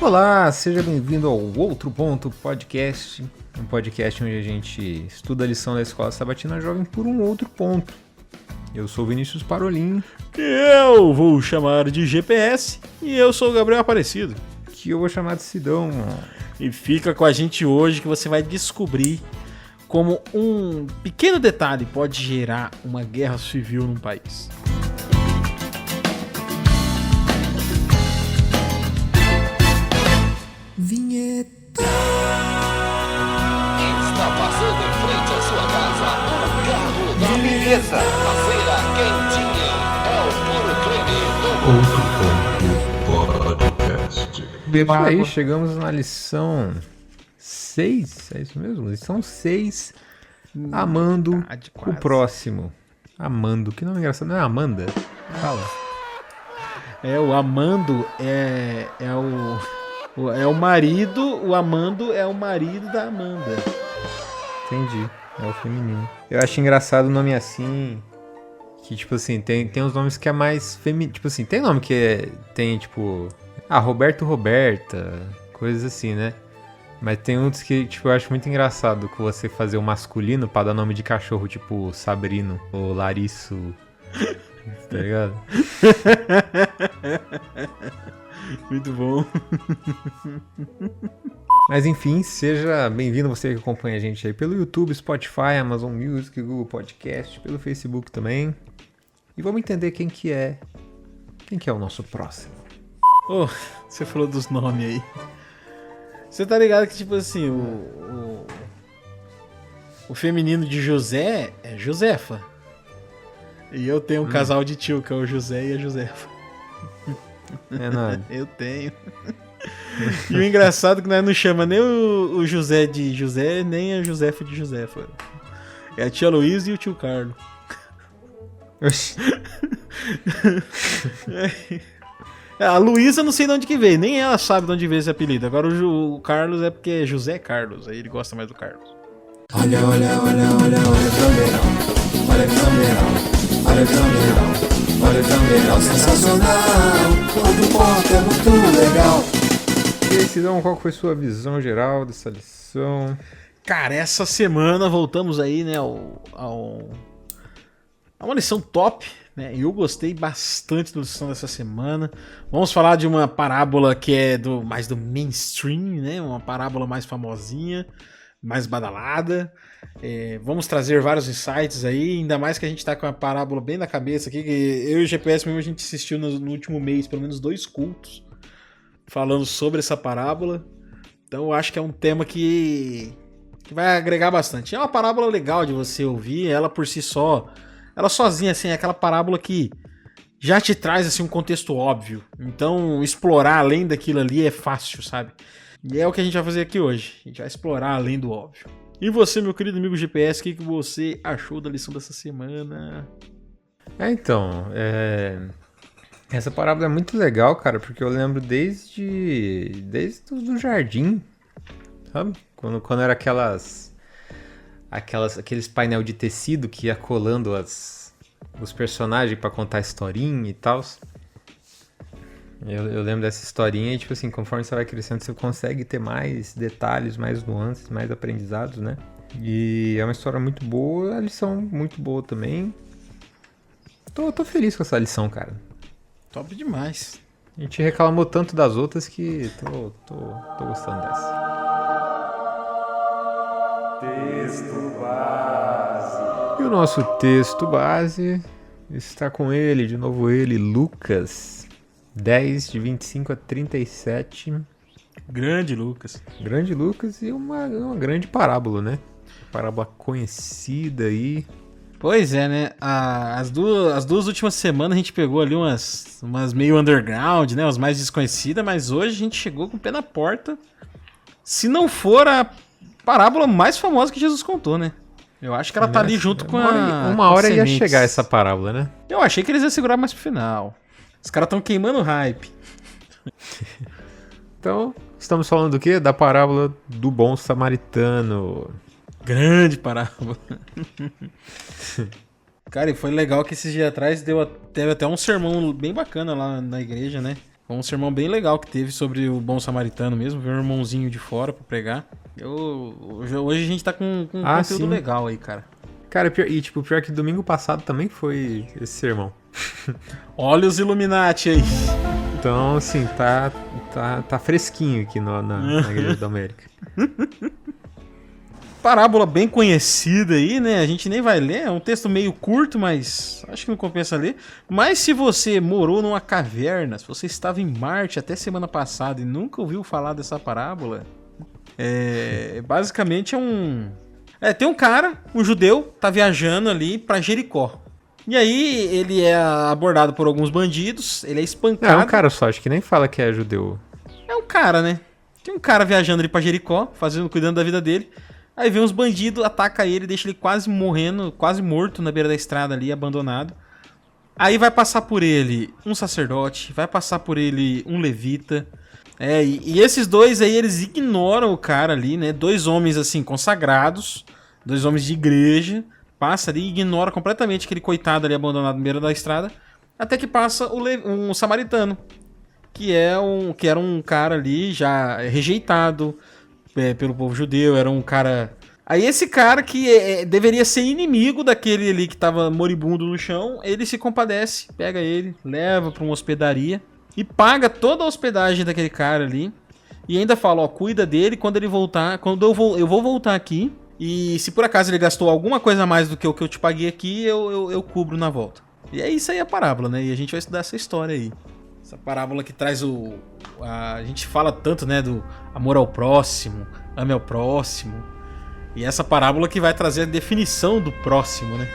Olá, seja bem-vindo ao Outro Ponto Podcast, um podcast onde a gente estuda a lição da Escola Sabatina Jovem por um outro ponto. Eu sou o Vinícius Parolin. Eu vou chamar de GPS e eu sou o Gabriel Aparecido. Que eu vou chamar de Sidão. E fica com a gente hoje que você vai descobrir como um pequeno detalhe pode gerar uma guerra civil num país. Vinheta. Está passando em frente à sua casa o carro da beleza. A feira quentinha é o puro creme do Podcast. Isso aí, chegamos na lição 6, é isso mesmo? Lição 6, amando o próximo. Amando, que nome engraçado, não é Amanda? Fala. O amando é o marido, o amando é o marido da Amanda. Entendi, é o feminino. Eu acho engraçado o nome assim, que tipo assim, tem uns nomes que é mais feminino, tipo assim, tem nome que tem tipo, Roberto, Roberta, coisas assim, né? Mas tem outros que, tipo, eu acho muito engraçado que você fazer o masculino pra dar nome de cachorro, tipo Sabrino ou Larisso, tá ligado? Muito bom. Mas enfim, seja bem-vindo você que acompanha a gente aí pelo YouTube, Spotify, Amazon Music, Google Podcast, pelo Facebook também. E vamos entender quem que é o nosso próximo. Você falou dos nomes aí. Você tá ligado que, tipo assim, o feminino de José é Josefa. E eu tenho um casal de tio, que é o José e a Josefa. É nada. Eu tenho. E o engraçado é que nós não chama nem o José de José, nem a Josefa de Josefa. É a tia Luísa e o tio Carlos. Oxi. A Luísa não sei de onde que veio, nem ela sabe de onde veio esse apelido. Agora o Carlos é porque é José Carlos, aí ele gosta mais do Carlos. Olha pra verão. Olha pra verão. Olha pra verão. Olha pra verão. Sensacional. Todo ponto é muito legal. E aí, Sidão, qual foi sua visão geral dessa lição? Cara, essa semana voltamos aí, né, a uma lição top, né? Eu gostei bastante da lição dessa semana. Vamos falar de uma parábola que é mais do mainstream, né? Uma parábola mais famosinha, mais badalada. Vamos trazer vários insights aí, ainda mais que a gente tá com uma parábola bem na cabeça aqui, que eu e o GPS mesmo a gente assistiu no último mês pelo menos 2 cultos falando sobre essa parábola. Então eu acho que é um tema que vai agregar bastante. É uma parábola legal de você ouvir, ela por si só, ela sozinha assim, é aquela parábola que já te traz assim um contexto óbvio. Então explorar além daquilo ali é fácil, sabe? E é o que a gente vai fazer aqui hoje. A gente vai explorar além do óbvio. E você, meu querido amigo GPS, o que você achou da lição dessa semana? Essa parábola é muito legal, cara, porque eu lembro desde do jardim, sabe? Quando era aqueles painel de tecido que ia colando os personagens pra contar a historinha e tal. Eu lembro dessa historinha e, tipo assim, conforme você vai crescendo, você consegue ter mais detalhes, mais nuances, mais aprendizados, né? E é uma história muito boa, a lição muito boa também. Tô feliz com essa lição, cara. Top demais. A gente reclamou tanto das outras que tô gostando dessa. Texto base. E o nosso texto base está com ele, de novo ele, Lucas 10, de 25 a 37. Grande Lucas. Grande Lucas e uma grande parábola, né? Parábola conhecida aí. Pois é, né? As duas últimas semanas a gente pegou ali umas meio underground, né? As mais desconhecidas, mas hoje a gente chegou com o pé na porta. Se não for a parábola mais famosa que Jesus contou, né? Eu acho que ela tá ali junto com uma hora ia chegar essa parábola, né? Eu achei que eles iam segurar mais pro final. Os caras estão queimando o hype. Então, estamos falando do quê? Da parábola do bom samaritano. Grande parábola. Cara, e foi legal que esses dias atrás teve até um sermão bem bacana lá na igreja, né? Foi um sermão bem legal que teve sobre o bom samaritano mesmo. Veio um irmãozinho de fora pra pregar. Hoje a gente tá com um conteúdo sim. legal aí, cara. Cara, pior que domingo passado também foi esse sermão. Olha os Illuminati aí. Então, assim, tá fresquinho aqui na Igreja da América. Parábola bem conhecida aí, né? A gente nem vai ler, é um texto meio curto, mas acho que não compensa ler. Mas se você morou numa caverna, se você estava em Marte até semana passada e nunca ouviu falar dessa parábola, basicamente tem um cara, um judeu, tá viajando ali pra Jericó. E aí ele é abordado por alguns bandidos, ele é espancado. É um cara só, acho que nem fala que é judeu. É um cara, né? Tem um cara viajando ali pra Jericó, cuidando da vida dele. Aí vem uns bandidos, ataca ele, deixa ele quase morrendo, quase morto na beira da estrada ali, abandonado. Aí vai passar por ele um sacerdote, vai passar por ele um levita. E esses dois aí, eles ignoram o cara ali, né? Dois homens, assim, consagrados, dois homens de igreja. Passa ali e ignora completamente aquele coitado ali abandonado na beira da estrada. Até que passa um samaritano, que era um cara ali já rejeitado pelo povo judeu, era um cara... Aí esse cara que deveria ser inimigo daquele ali que tava moribundo no chão, ele se compadece, pega ele, leva pra uma hospedaria e paga toda a hospedagem daquele cara ali. E ainda fala, ó, cuida dele quando ele voltar, eu vou voltar aqui, e se por acaso ele gastou alguma coisa a mais do que o que eu te paguei aqui, eu cubro na volta. E é isso aí a parábola, né? E a gente vai estudar essa história aí. Essa parábola que traz a gente fala tanto, né, do amor ao próximo, ame ao próximo. E essa parábola que vai trazer a definição do próximo, né?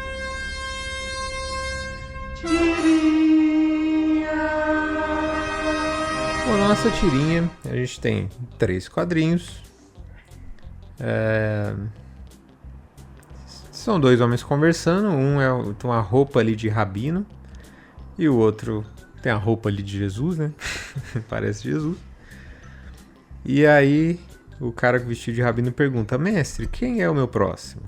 Bom, na nossa tirinha, a gente tem 3 quadrinhos. São 2 homens conversando. Um tem uma roupa ali de rabino. E o outro tem a roupa ali de Jesus, né? Parece Jesus. E aí, o cara vestido de rabino pergunta: mestre, quem é o meu próximo?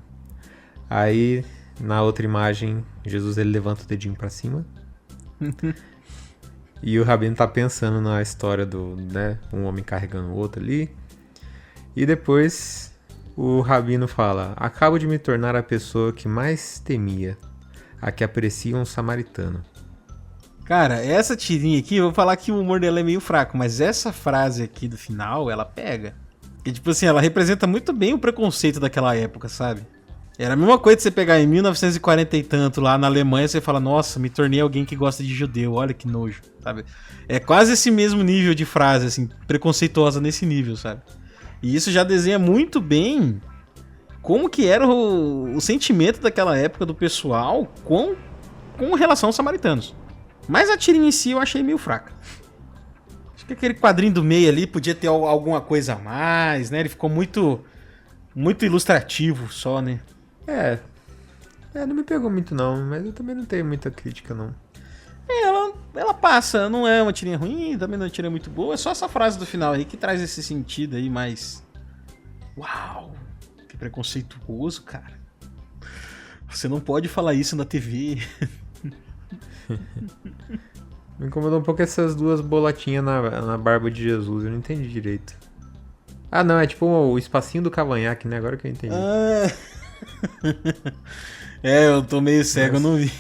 Aí, na outra imagem, Jesus ele levanta o dedinho pra cima. E o rabino tá pensando na história né, um homem carregando o outro ali. E depois, o rabino fala: acabo de me tornar a pessoa que mais temia, a que aprecia um samaritano. Cara, essa tirinha aqui, eu vou falar que o humor dela é meio fraco, mas essa frase aqui do final, ela pega. E tipo assim, ela representa muito bem o preconceito daquela época, sabe? Era a mesma coisa de você pegar em 1940 e tanto lá na Alemanha, você fala, nossa, me tornei alguém que gosta de judeu, olha que nojo, sabe? É quase esse mesmo nível de frase, assim, preconceituosa nesse nível, sabe? E isso já desenha muito bem como que era o sentimento daquela época do pessoal com relação aos samaritanos. Mas a tirinha em si eu achei meio fraca. Acho que aquele quadrinho do meio ali podia ter alguma coisa a mais, né? Ele ficou muito ilustrativo só, né? Não me pegou muito não, mas eu também não tenho muita crítica não. Ela passa, não é uma tirinha ruim, também não é uma tirinha muito boa. É só essa frase do final aí que traz esse sentido aí mais... Uau, que preconceituoso, cara. Você não pode falar isso na TV. Me incomodou um pouco essas 2 bolotinhas na barba de Jesus, eu não entendi direito. Ah, não, é tipo o espacinho do cavanhaque, né? Agora que eu entendi. Eu tô meio cego, Nossa. Eu não vi.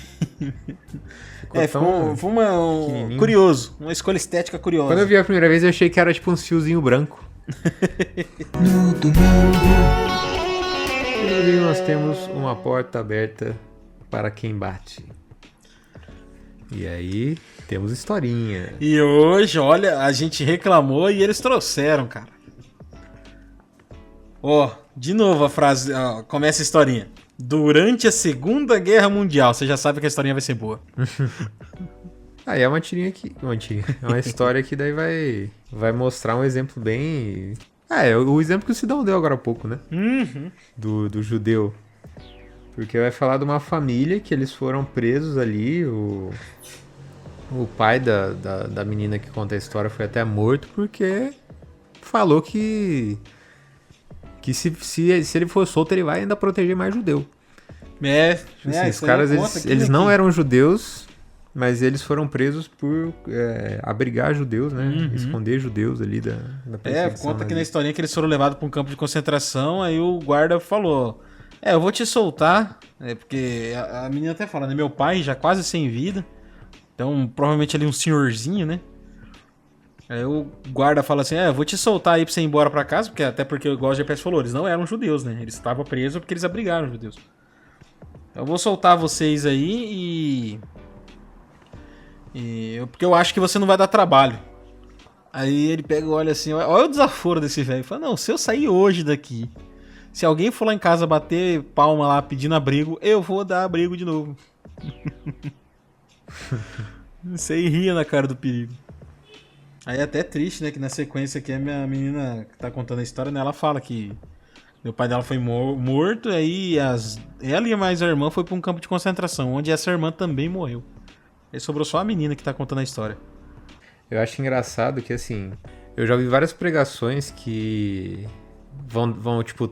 Foi curioso, uma escolha estética curiosa. Quando eu vi a primeira vez, eu achei que era tipo um fiozinho branco. No domingo, E no domingo nós temos uma porta aberta para quem bate. E aí, temos historinha. E hoje, olha, a gente reclamou e eles trouxeram, cara. De novo a frase, começa a historinha. Durante a Segunda Guerra Mundial. Você já sabe que a historinha vai ser boa. Aí é uma tirinha aqui. É uma história que daí vai mostrar um exemplo bem... o exemplo que o Sidão deu agora há pouco, né? Uhum. Do judeu. Porque vai falar de uma família que eles foram presos ali. O pai da menina que conta a história foi até morto porque falou que se ele for solto, ele vai ainda proteger mais judeu. Os caras, eles não eram judeus, mas eles foram presos por abrigar judeus, né? Uhum. Esconder judeus ali da perseguição Conta aqui na nazi. historinha que eles foram levados pra um campo de concentração, aí o guarda falou, eu vou te soltar, porque a menina até fala, né, meu pai já quase sem vida, então provavelmente ali um senhorzinho, né? Aí o guarda fala assim, eu vou te soltar aí pra você ir embora pra casa, porque igual o GPS falou, eles não eram judeus, né? Eles estavam presos porque eles abrigaram os judeus. Então eu vou soltar vocês aí porque eu acho que você não vai dar trabalho. Aí ele pega e olha assim, olha o desaforo desse velho. Fala, não, se eu sair hoje daqui, se alguém for lá em casa bater palma lá pedindo abrigo, eu vou dar abrigo de novo. Você ria na cara do perigo. Aí é até triste, né, que na sequência aqui a minha menina que tá contando a história, né, ela fala que o pai dela foi morto, e aí ela e mais a irmã foi pra um campo de concentração, onde essa irmã também morreu. Aí sobrou só a menina que tá contando a história. Eu acho engraçado que, assim, eu já vi várias pregações que vão tipo,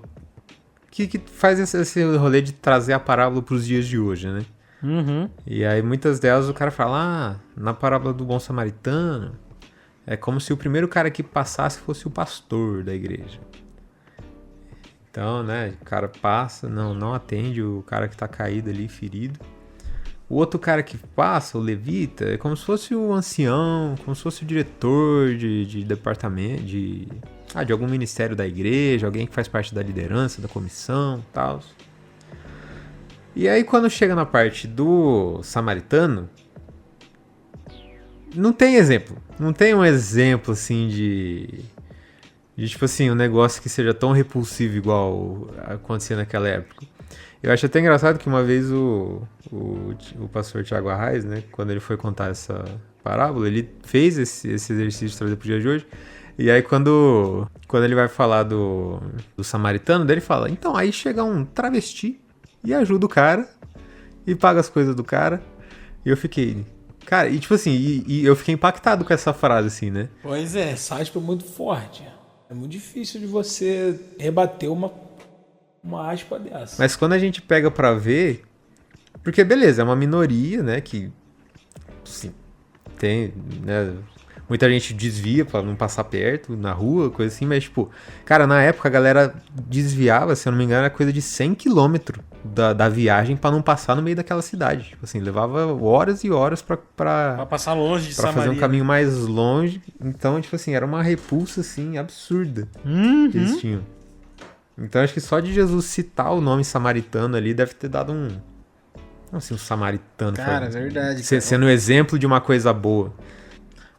que faz esse rolê de trazer a parábola pros dias de hoje, né? Uhum. E aí muitas delas o cara fala, na parábola do bom samaritano, é como se o primeiro cara que passasse fosse o pastor da igreja. Então, né, o cara passa, não atende o cara que tá caído ali, ferido. O outro cara que passa, o levita, é como se fosse o ancião, como se fosse o diretor de departamento, de algum ministério da igreja, alguém que faz parte da liderança, da comissão e tal. E aí quando chega na parte do samaritano, não tem exemplo. Não tem um exemplo, assim, de tipo assim, um negócio que seja tão repulsivo igual acontecia naquela época. Eu acho até engraçado que uma vez o pastor Thiago Arraes, né, quando ele foi contar essa parábola, ele fez esse exercício de trazer pro dia de hoje. E aí quando ele vai falar do samaritano, daí ele fala, então, aí chega um travesti e ajuda o cara e paga as coisas do cara. E eu fiquei... Cara, e tipo assim, e eu fiquei impactado com essa frase, assim, né? Pois é, essa aspa é muito forte. É muito difícil de você rebater uma aspa dessa. Mas quando a gente pega pra ver... Porque, beleza, é uma minoria, né? Que, assim, tem, né? Muita gente desvia pra não passar perto, na rua, coisa assim. Mas, tipo, cara, na época a galera desviava, se eu não me engano, era coisa de 100 km da viagem pra não passar no meio daquela cidade. Tipo assim, levava horas e horas pra passar longe de pra Samaria. fazer um caminho mais longe. Então, tipo assim, era uma repulsa, assim, absurda que eles tinham. Então, acho que só de Jesus citar o nome samaritano ali deve ter dado um... Assim, um samaritano. Cara, verdade. Cara. Sendo um exemplo de uma coisa boa.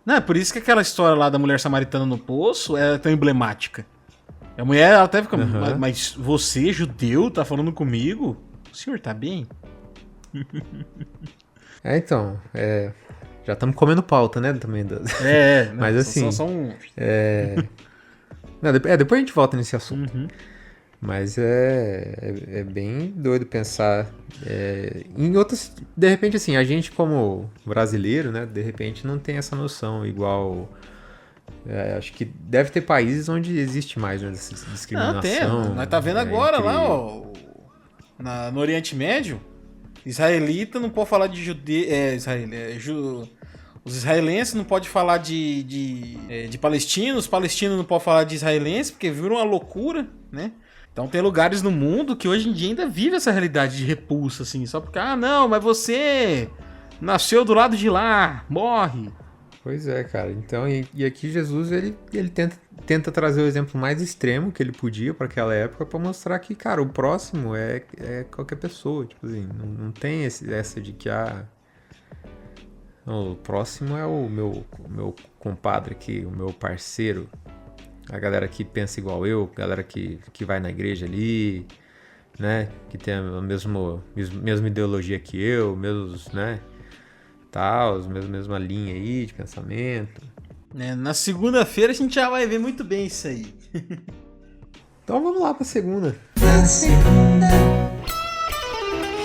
Não, é por isso que aquela história lá da mulher samaritana no poço é tão emblemática. A mulher ela até fica, mas você, judeu, tá falando comigo? O senhor tá bem? Então, já estamos comendo pauta, né, também. Mas assim... Só um... Não, depois a gente volta nesse assunto. Uhum. Mas é bem doido pensar em outras... De repente, assim, a gente como brasileiro, né, de repente não tem essa noção igual... acho que deve ter países onde existe mais, né, essa discriminação. Não, tem. Nós tá vendo agora lá, ó, no Oriente Médio, israelita não pode falar de os israelenses não podem falar de palestinos, os palestinos não podem falar de israelenses, porque virou uma loucura, né? Então tem lugares no mundo que hoje em dia ainda vive essa realidade de repulsa, assim, só porque, não, mas você nasceu do lado de lá, morre. Pois é, cara. Então, e aqui Jesus, ele tenta trazer o exemplo mais extremo que ele podia para aquela época para mostrar que, cara, o próximo é qualquer pessoa, tipo assim, não tem essa de que, o próximo é o meu compadre aqui, o meu parceiro, a galera que pensa igual eu, a galera que vai na igreja ali, né, que tem a mesma ideologia que eu, mesmos, né, tal, mesma linha aí de pensamento. Na segunda-feira a gente já vai ver muito bem isso aí. Então vamos lá pra segunda.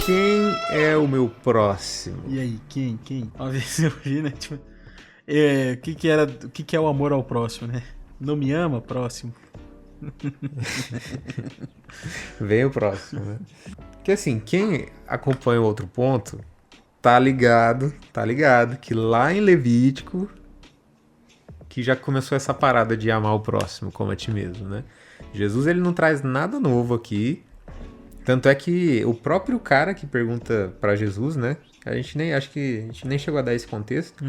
Quem é o meu próximo? E aí, quem? Uma vez eu vi, né, tipo, o que é o amor ao próximo, né? Não me ama, próximo. Vem o próximo, né? Porque assim, quem acompanha o outro ponto tá ligado, que lá em Levítico, que já começou essa parada de amar o próximo como a ti mesmo, né? Jesus, ele não traz nada novo aqui. Tanto é que o próprio cara que pergunta pra Jesus, né? Acho que a gente nem chegou a dar esse contexto,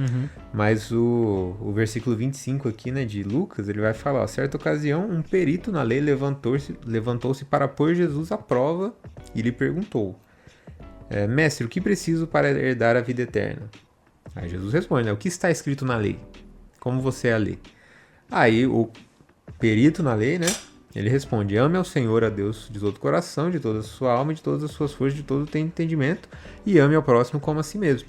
mas o versículo 25 aqui, né, de Lucas, ele vai falar, ó, certa ocasião, um perito na lei levantou-se para pôr Jesus à prova e lhe perguntou, mestre, o que preciso para herdar a vida eterna? Aí Jesus responde, né, o que está escrito na lei? Como você é a lei? Aí o perito na lei, né, ele responde, ame ao Senhor, a Deus, de todo o coração, de toda a sua alma, de todas as suas forças, de todo o teu entendimento, e ame ao próximo como a si mesmo.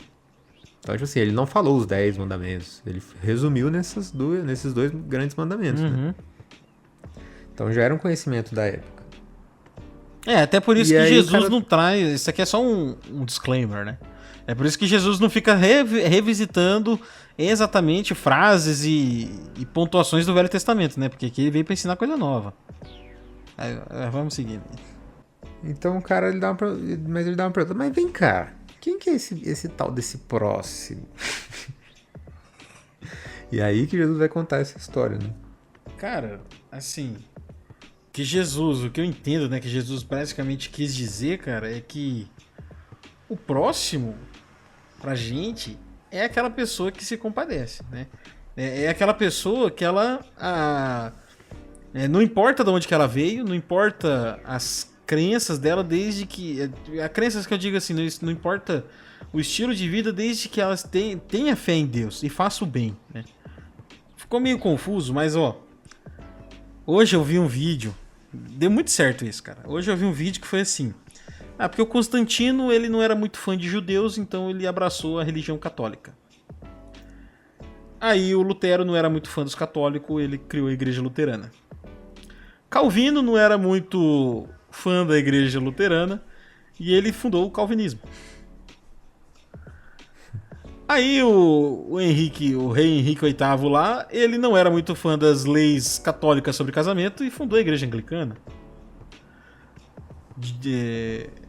Então, tipo assim, ele não falou os 10 mandamentos, ele resumiu nesses dois grandes mandamentos, né? Então já era um conhecimento da época. Até por isso E que aí, Jesus cara... não traz... Isso aqui é só um disclaimer, né? É por isso que Jesus não fica revisitando exatamente frases e pontuações do Velho Testamento, né? Porque aqui ele veio pra ensinar coisa nova. Aí, vamos seguindo. Então o cara, ele dá uma pergunta, mas vem cá, quem que é esse tal desse próximo? E aí que Jesus vai contar essa história, né? Cara, assim... o que eu entendo, né? Que Jesus basicamente quis dizer, cara, é que o próximo, pra gente, é aquela pessoa que se compadece, né? É aquela pessoa que ela... não importa de onde que ela veio, não importa as crenças dela, desde que... A crenças que eu digo assim, não importa o estilo de vida, desde que elas tenha fé em Deus e faça o bem, né? Ficou meio confuso, mas ó... Hoje eu vi um vídeo... Deu muito certo isso, cara. Hoje eu vi um vídeo que foi assim... porque o Constantino, ele não era muito fã de judeus, então ele abraçou a religião católica. Aí o Lutero não era muito fã dos católicos, ele criou a igreja luterana. Calvino não era muito fã da igreja luterana, e ele fundou o calvinismo. Aí o rei Henrique VIII lá, ele não era muito fã das leis católicas sobre casamento e fundou a igreja anglicana.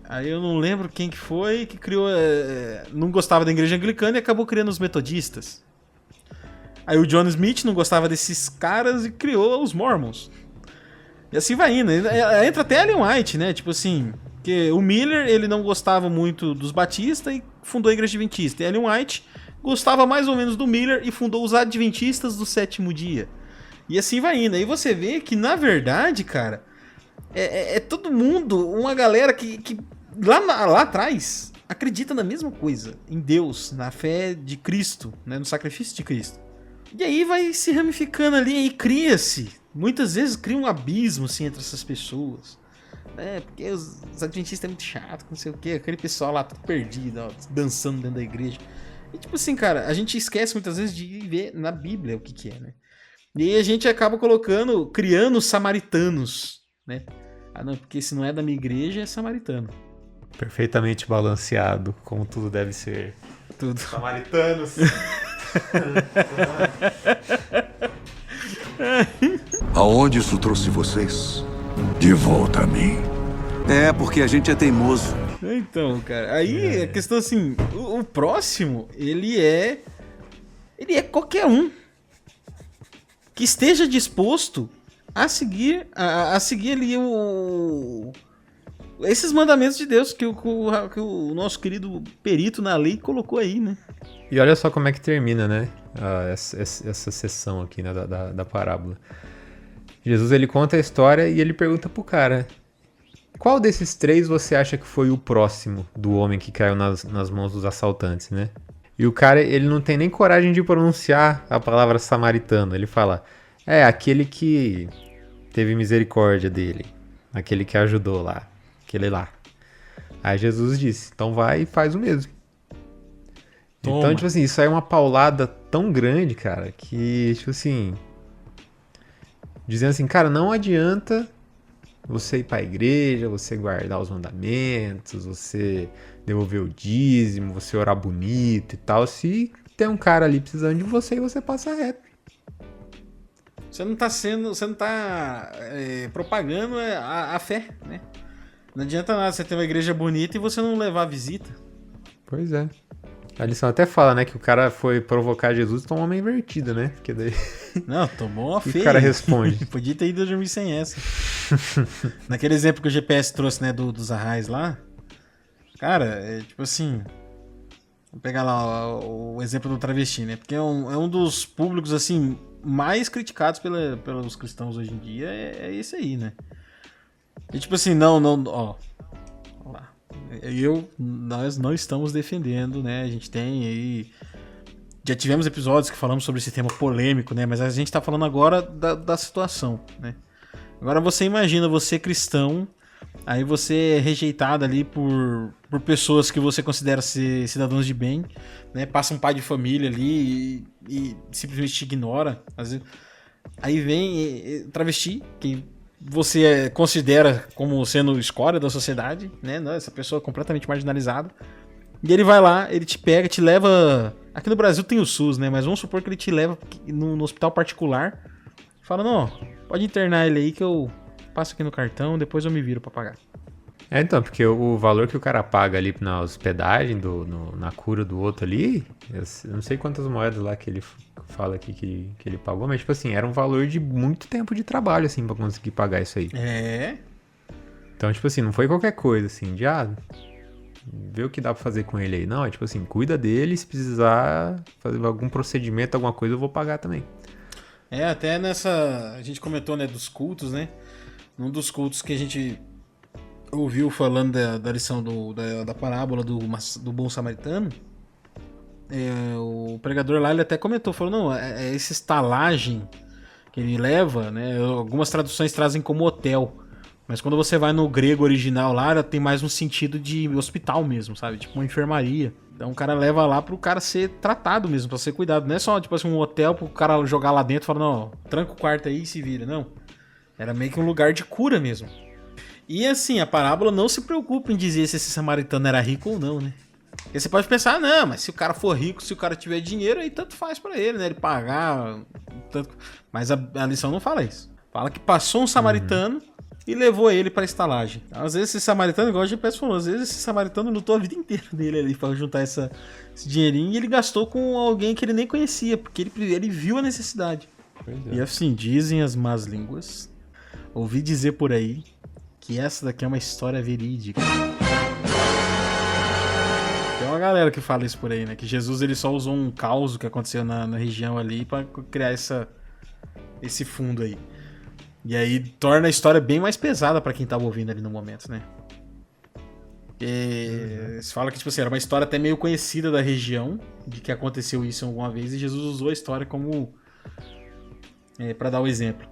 Aí eu não lembro quem que foi que criou... não gostava da igreja anglicana e acabou criando os metodistas. Aí o John Smith não gostava desses caras e criou os Mormons. E assim vai indo. Entra até Ellen White, né? Tipo assim... que o Miller, ele não gostava muito dos batistas e fundou a igreja adventista. E Ellen White gostava mais ou menos do Miller e fundou os adventistas do sétimo dia. E assim vai indo. Aí você vê que, na verdade, cara... É todo mundo, uma galera que lá atrás acredita na mesma coisa, em Deus, na fé de Cristo, né, no sacrifício de Cristo. E aí vai se ramificando ali e cria-se, muitas vezes cria um abismo assim, entre essas pessoas. Porque os adventistas é muito chato, não sei o que, aquele pessoal lá tudo perdido, ó, dançando dentro da igreja. E tipo assim, cara, a gente esquece muitas vezes de ver na Bíblia o que é, né? E aí a gente acaba criando samaritanos, né? Não, porque se não é da minha igreja, é samaritano. Perfeitamente balanceado, como tudo deve ser. Tudo. Samaritanos. Aonde isso trouxe vocês? De volta a mim. Porque a gente é teimoso. Então, cara, aí a questão assim, o próximo, ele é qualquer um que esteja disposto a seguir ali esses mandamentos de Deus que o nosso querido perito na lei colocou aí, né? E olha só como é que termina, né? Essa sessão aqui, né, da parábola. Jesus, ele conta a história e ele pergunta pro cara: qual desses 3 você acha que foi o próximo do homem que caiu nas mãos dos assaltantes, né? E o cara, ele não tem nem coragem de pronunciar a palavra samaritano. Ele fala: aquele que teve misericórdia dele, aquele que ajudou lá, aquele lá. Aí Jesus disse: então vai e faz o mesmo. Toma. Então, tipo assim, isso aí é uma paulada tão grande, cara, que, tipo assim, dizendo assim, cara, não adianta você ir pra igreja, você guardar os mandamentos, você devolver o dízimo, você orar bonito e tal, se tem um cara ali precisando de você e você passa reto. Você não tá propagando a fé, né? Não adianta nada você ter uma igreja bonita e você não levar visita. Pois é. A lição até fala, né, que o cara foi provocar Jesus e tomou uma invertida, né? Porque daí Não, tomou uma o feia. cara responde. Podia ter ido dormir sem essa. Naquele exemplo que o GPS trouxe, né, dos arrais lá. Cara, é tipo assim... Vou pegar lá o exemplo do travesti, né? Porque é um dos públicos, assim, mais criticados pelos cristãos hoje em dia. É esse aí, né? E tipo assim, ó lá. Nós não estamos defendendo, né? A gente tem aí... Já tivemos episódios que falamos sobre esse tema polêmico, né? Mas a gente tá falando agora da situação, né? Agora você imagina, você cristão, aí você é rejeitado ali por pessoas que você considera ser cidadãos de bem, né? Passa um pai de família ali e simplesmente te ignora. Às vezes... Aí vem travesti, que você considera como sendo escória da sociedade, né? Essa pessoa é completamente marginalizada. E ele vai lá, ele te pega, te leva... Aqui no Brasil tem o SUS, né? Mas vamos supor que ele te leva no hospital particular. Fala, não, pode internar ele aí que eu passo aqui no cartão, depois eu me viro pra pagar. Então, porque o valor que o cara paga ali na hospedagem, na cura do outro ali, eu não sei quantas moedas lá que ele fala aqui que ele pagou, mas tipo assim, era um valor de muito tempo de trabalho, assim, pra conseguir pagar isso aí. É. Então, tipo assim, não foi qualquer coisa, assim, de vê o que dá pra fazer com ele aí. Não, é tipo assim, cuida dele, se precisar fazer algum procedimento, alguma coisa, eu vou pagar também. Até nessa... A gente comentou, né, dos cultos, né? Num dos cultos que a gente ouviu falando da lição da parábola do bom samaritano, o pregador lá, ele até comentou, falou, não, essa estalagem que ele leva, né? Algumas traduções trazem como hotel. Mas quando você vai no grego original lá, ela tem mais um sentido de hospital mesmo, sabe? Tipo uma enfermaria. Então o cara leva lá pro cara ser tratado mesmo, pra ser cuidado. Não é só tipo assim um hotel pro cara jogar lá dentro e falar, não, tranca o quarto aí e se vira. Não. Era meio que um lugar de cura mesmo. E assim, a parábola não se preocupa em dizer se esse samaritano era rico ou não, né? Porque você pode pensar, não, mas se o cara for rico, se o cara tiver dinheiro, aí tanto faz pra ele, né? Ele pagar, tanto... Mas a lição não fala isso. Fala que passou um samaritano e levou ele pra estalagem. Às vezes esse samaritano, igual a GPS falou, às vezes esse samaritano lutou a vida inteira dele ali pra juntar esse dinheirinho e ele gastou com alguém que ele nem conhecia, porque ele viu a necessidade. E assim, dizem as más línguas, ouvi dizer por aí, que essa daqui é uma história verídica. Tem uma galera que fala isso por aí, né? Que Jesus ele só usou um caos que aconteceu na região ali pra criar esse fundo aí. E aí torna a história bem mais pesada pra quem tava ouvindo ali no momento, né? Se fala que tipo assim, era uma história até meio conhecida da região, de que aconteceu isso alguma vez, e Jesus usou a história como pra dar o exemplo.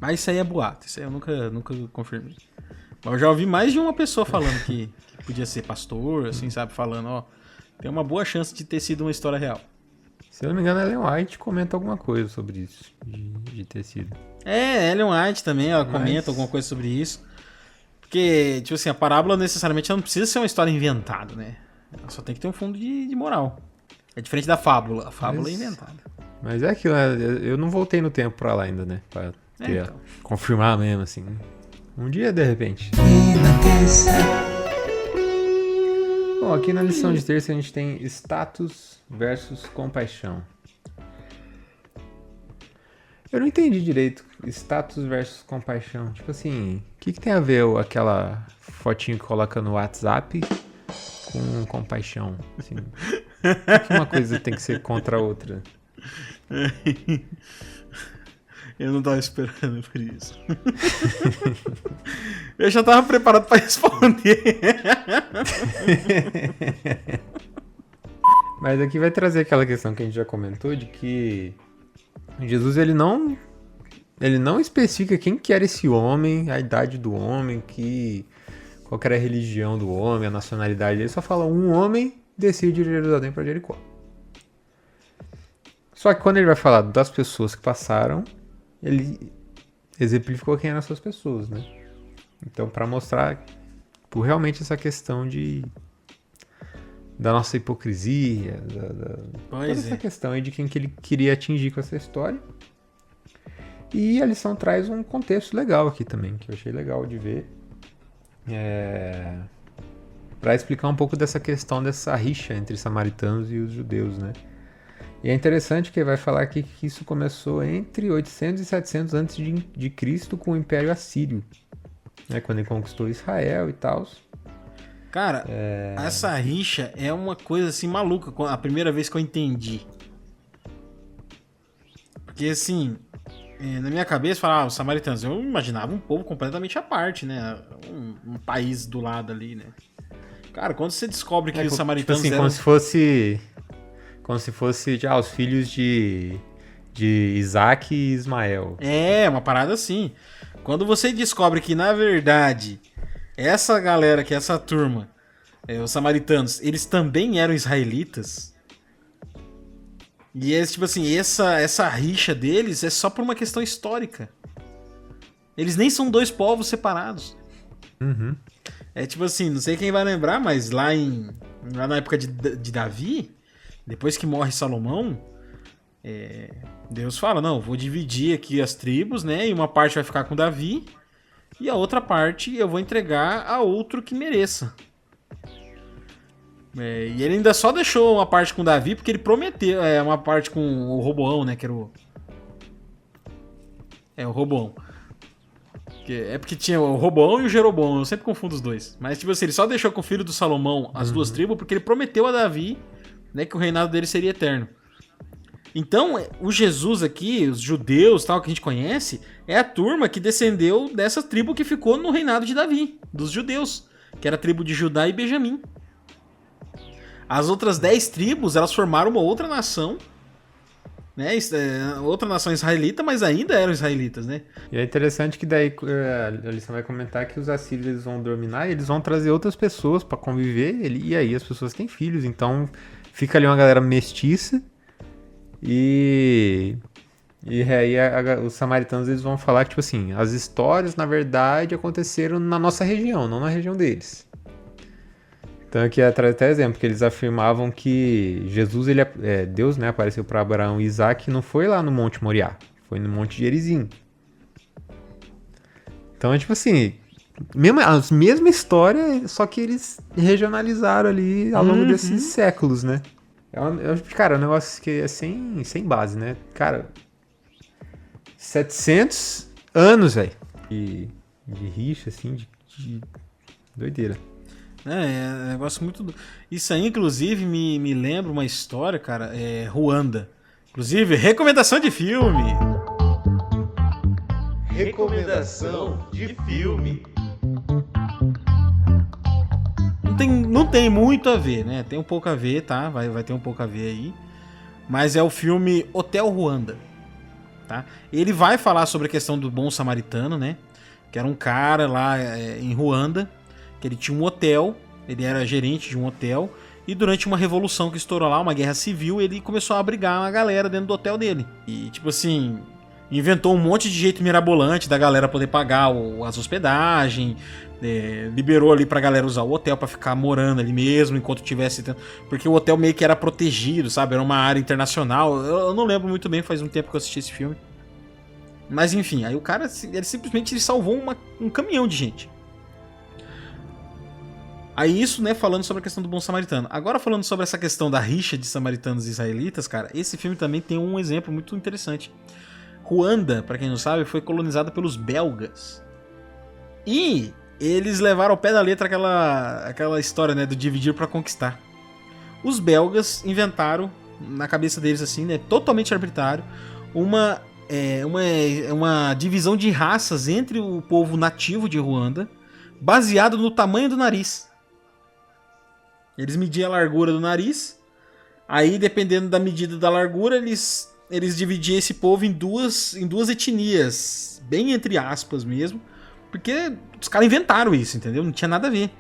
Mas isso aí é boato, isso aí eu nunca confirmei. Mas eu já ouvi mais de uma pessoa falando que podia ser pastor, assim, sabe? Falando, ó, tem uma boa chance de ter sido uma história real. Se eu não me engano, a Ellen White comenta alguma coisa sobre isso, de ter sido. Ellen White também, ela comenta alguma coisa sobre isso. Porque, tipo assim, a parábola necessariamente não precisa ser uma história inventada, né? Ela só tem que ter um fundo de moral. É diferente da fábula. A fábula é inventada. Mas é aquilo, né? Eu não voltei no tempo pra lá ainda, né? Pra confirmar mesmo, assim. Um dia, de repente. Bom, aqui na lição de terça a gente tem status versus compaixão. Eu não entendi direito status versus compaixão. Tipo assim, o que tem a ver aquela fotinho que coloca no WhatsApp com compaixão? Assim, por que uma coisa tem que ser contra a outra? Eu não tava esperando por isso. Eu já tava preparado pra responder. Mas aqui vai trazer aquela questão que a gente já comentou de que Jesus ele não especifica quem que era esse homem, a idade do homem, qual que era a religião do homem, a nacionalidade. Ele só fala um homem decide de Jerusalém para Jericó. Só que quando ele vai falar das pessoas que passaram, ele exemplificou quem eram essas pessoas, né? Então, para mostrar por realmente essa questão da nossa hipocrisia, toda essa questão aí de quem que ele queria atingir com essa história. E a lição traz um contexto legal aqui também, que eu achei legal de ver. Para explicar um pouco dessa questão dessa rixa entre samaritanos e os judeus, né? E é interessante que vai falar aqui que isso começou entre 800 e 700 a.C. com o Império Assírio, né? Quando ele conquistou Israel e tal. Cara, essa rixa é uma coisa assim maluca, a primeira vez que eu entendi. Porque assim, na minha cabeça, falava, os samaritanos, eu imaginava um povo completamente à parte, né? Um país do lado ali, né? Cara, quando você descobre que os samaritanos tipo assim, eram... como se fosse os filhos de Isaac e Ismael. Uma parada assim. Quando você descobre que, na verdade, essa galera, que essa turma, os samaritanos, eles também eram israelitas. E eles, tipo assim, essa rixa deles é só por uma questão histórica. Eles nem são dois povos separados. Uhum. É tipo assim, não sei quem vai lembrar, mas lá na época de Davi, depois que morre Salomão, Deus fala, não, vou dividir aqui as tribos, né? E uma parte vai ficar com Davi e a outra parte eu vou entregar a outro que mereça. E ele ainda só deixou uma parte com Davi porque ele prometeu, uma parte com o Roboão, né? Que era o Roboão. É porque tinha o Roboão e o Jeroboão, eu sempre confundo os dois. Mas tipo assim, ele só deixou com o filho do Salomão as duas tribos porque ele prometeu a Davi, né, que o reinado dele seria eterno. Então, o Jesus aqui, os judeus, tal, que a gente conhece, é a turma que descendeu dessa tribo que ficou no reinado de Davi, dos judeus, que era a tribo de Judá e Benjamim. As outras 10 tribos, elas formaram uma outra nação, né, outra nação israelita, mas ainda eram israelitas, né? E é interessante que daí a lição vai comentar que os assírios eles vão dominar e eles vão trazer outras pessoas pra conviver, e aí as pessoas têm filhos, então fica ali uma galera mestiça. E aí os samaritanos eles vão falar que, tipo assim, as histórias, na verdade, aconteceram na nossa região, não na região deles. Então aqui traz até exemplo, que eles afirmavam que Jesus, Deus, né, apareceu para Abraão e Isaac, não foi lá no Monte Moriá, foi no Monte Gerizim. Então é tipo assim, a mesma história, só que eles regionalizaram ali ao longo desses séculos, né? Cara, é um negócio que é sem base, né? Cara, 700 anos, velho, de rixa, assim, de doideira. É um negócio muito... Isso aí, inclusive, me lembra uma história, cara, Ruanda. Inclusive, recomendação de filme. Recomendação de filme. Não tem muito a ver, né? Tem um pouco a ver, tá? Vai ter um pouco a ver aí. Mas é o filme Hotel Ruanda, tá? Ele vai falar sobre a questão do bom samaritano, né? Que era um cara lá em Ruanda, que ele tinha um hotel, ele era gerente de um hotel, e durante uma revolução que estourou lá, uma guerra civil, ele começou a abrigar uma galera dentro do hotel dele. E, tipo assim, inventou um monte de jeito mirabolante da galera poder pagar as hospedagens, liberou ali pra galera usar o hotel pra ficar morando ali mesmo, enquanto tivesse... Porque o hotel meio que era protegido, sabe? Era uma área internacional. Eu não lembro muito bem, faz um tempo que eu assisti esse filme. Mas enfim, aí o cara, ele simplesmente salvou um caminhão de gente. Aí isso, né, falando sobre a questão do bom samaritano. Agora falando sobre essa questão da rixa de samaritanos e israelitas, cara, esse filme também tem um exemplo muito interessante. Ruanda, pra quem não sabe, foi colonizada pelos belgas. E eles levaram ao pé da letra aquela história, né, do dividir pra conquistar. Os belgas inventaram, na cabeça deles assim, né, totalmente arbitrário, uma divisão de raças entre o povo nativo de Ruanda, baseado no tamanho do nariz. Eles mediam a largura do nariz, aí dependendo da medida da largura, eles dividiam esse povo em duas etnias, bem entre aspas mesmo, porque os caras inventaram isso, entendeu? Não tinha nada a ver.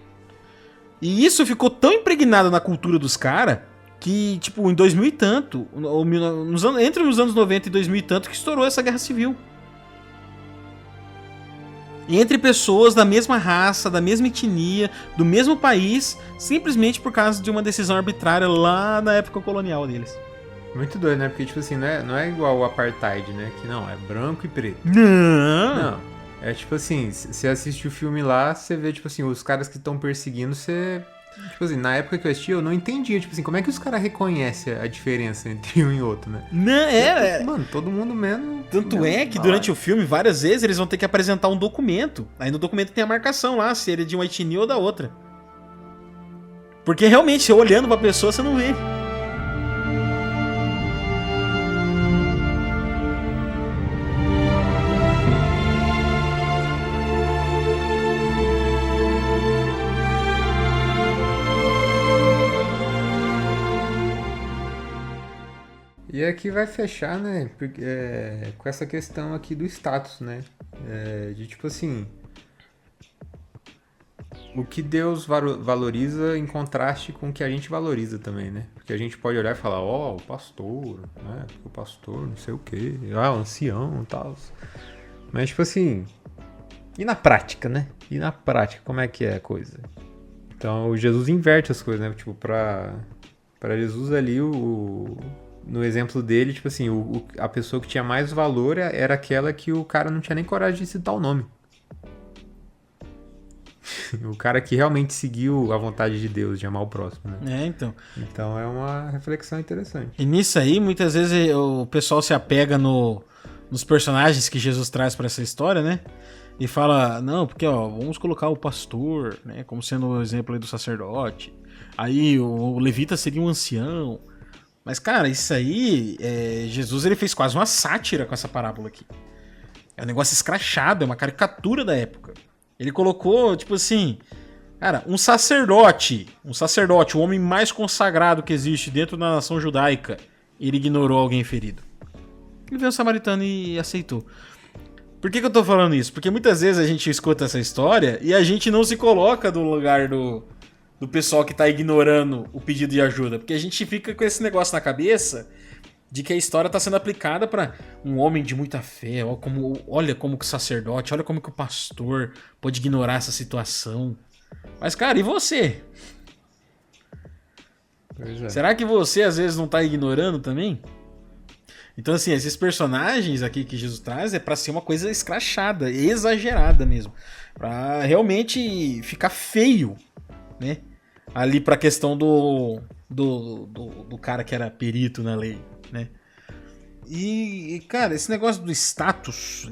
E isso ficou tão impregnado na cultura dos caras que, tipo, em 2000 e tanto, entre os anos 90 e 2000 e tanto, que estourou essa guerra civil. Entre pessoas da mesma raça, da mesma etnia, do mesmo país, simplesmente por causa de uma decisão arbitrária lá na época colonial deles. Muito doido, né? Porque, tipo assim, não é igual o apartheid, né? Que não, é branco e preto. Não. É tipo assim, você assiste o filme lá, você vê, tipo assim, os caras que estão perseguindo, você... Tipo assim, na época que eu assisti, eu não entendia, tipo assim, como é que os caras reconhecem a diferença entre um e outro, né? Não, Mano, todo mundo menos... Tanto é que durante o filme, várias vezes, eles vão ter que apresentar um documento. Aí no documento tem a marcação lá, se ele é de uma etnia ou da outra. Porque realmente, olhando pra pessoa, você não vê. E aqui vai fechar, né, com essa questão aqui do status, né, de tipo assim, o que Deus valoriza em contraste com o que a gente valoriza também, né, porque a gente pode olhar e falar, ó, o pastor, né, o pastor não sei o quê, o ancião e tal, mas tipo assim, e na prática, né, como é que é a coisa? Então, o Jesus inverte as coisas, né, tipo, pra Jesus ali, no exemplo dele, tipo assim, a pessoa que tinha mais valor era aquela que o cara não tinha nem coragem de citar o nome. O cara que realmente seguiu a vontade de Deus, de amar o próximo, né? Então. Então é uma reflexão interessante. E nisso aí, muitas vezes o pessoal se apega nos personagens que Jesus traz pra essa história, né? E fala, não, porque ó, vamos colocar o pastor, né? Como sendo o exemplo aí do sacerdote. Aí o levita seria um ancião. Mas, cara, isso aí, Jesus ele fez quase uma sátira com essa parábola aqui. É um negócio escrachado, é uma caricatura da época. Ele colocou, tipo assim, cara, um sacerdote, o homem mais consagrado que existe dentro da nação judaica, ele ignorou alguém ferido. Ele veio o samaritano e aceitou. Por que eu tô falando isso? Porque muitas vezes a gente escuta essa história e a gente não se coloca no lugar do pessoal que tá ignorando o pedido de ajuda. Porque a gente fica com esse negócio na cabeça de que a história tá sendo aplicada para um homem de muita fé. Olha como que o sacerdote, olha como que o pastor pode ignorar essa situação. Mas, cara, e você? Pois é. Será que você, às vezes, não tá ignorando também? Então, assim, esses personagens aqui que Jesus traz é pra ser uma coisa escrachada, exagerada mesmo. Pra realmente ficar feio, né? Ali pra questão do cara que era perito na lei, né? E cara, esse negócio do status,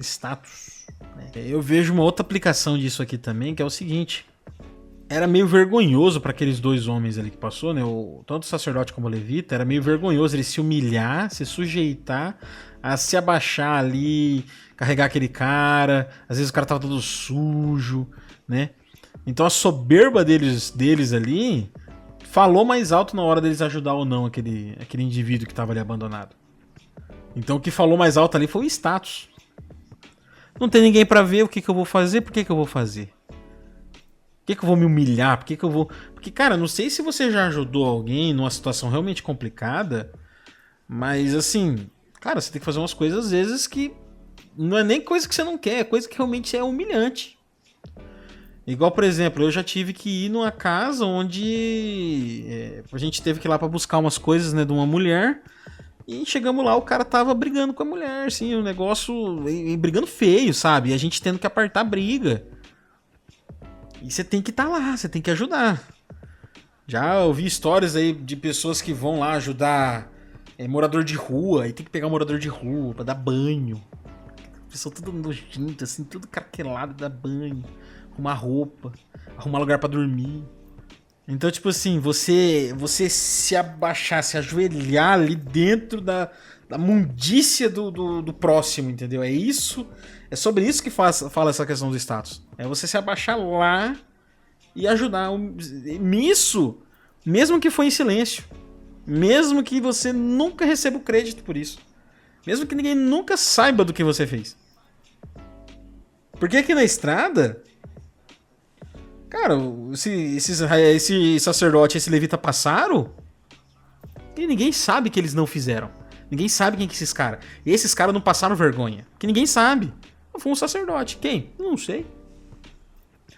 né? Eu vejo uma outra aplicação disso aqui também, que é o seguinte. Era meio vergonhoso para aqueles dois homens ali que passou, né? Tanto o sacerdote como o levita, era meio vergonhoso ele se humilhar, se sujeitar a se abaixar ali, carregar aquele cara. Às vezes o cara tava todo sujo, né? Então a soberba deles ali falou mais alto na hora deles ajudar ou não aquele indivíduo que tava ali abandonado. Então o que falou mais alto ali foi o status. Não tem ninguém para ver o que eu vou fazer, por que eu vou fazer? Por que eu vou me humilhar? Por que eu vou... Porque, cara, não sei se você já ajudou alguém numa situação realmente complicada, mas, assim, cara, você tem que fazer umas coisas, às vezes, que não é nem coisa que você não quer, é coisa que realmente é humilhante. Igual, por exemplo, eu já tive que ir numa casa onde a gente teve que ir lá pra buscar umas coisas, né, de uma mulher, e chegamos lá, o cara tava brigando com a mulher, assim, um negócio... brigando feio, sabe? E a gente tendo que apartar a briga. E você tem que estar lá, você tem que ajudar. Já ouvi histórias aí de pessoas que vão lá ajudar morador de rua, e tem que pegar um morador de rua pra dar banho. Pessoa tudo nojento, assim, tudo craquelado, dar banho, arrumar roupa, arrumar lugar pra dormir. Então, tipo assim, você se abaixar, se ajoelhar ali dentro da mundícia do próximo, entendeu? É isso... É sobre isso que fala essa questão do status. É você se abaixar lá e ajudar. Isso, mesmo que for em silêncio. Mesmo que você nunca receba o crédito por isso. Mesmo que ninguém nunca saiba do que você fez. Porque aqui na estrada... Cara, esse sacerdote, esse levita passaram... E ninguém sabe que eles não fizeram. Ninguém sabe quem que esses caras. Esses caras não passaram vergonha. Que ninguém sabe. Foi um sacerdote. Quem? Não sei.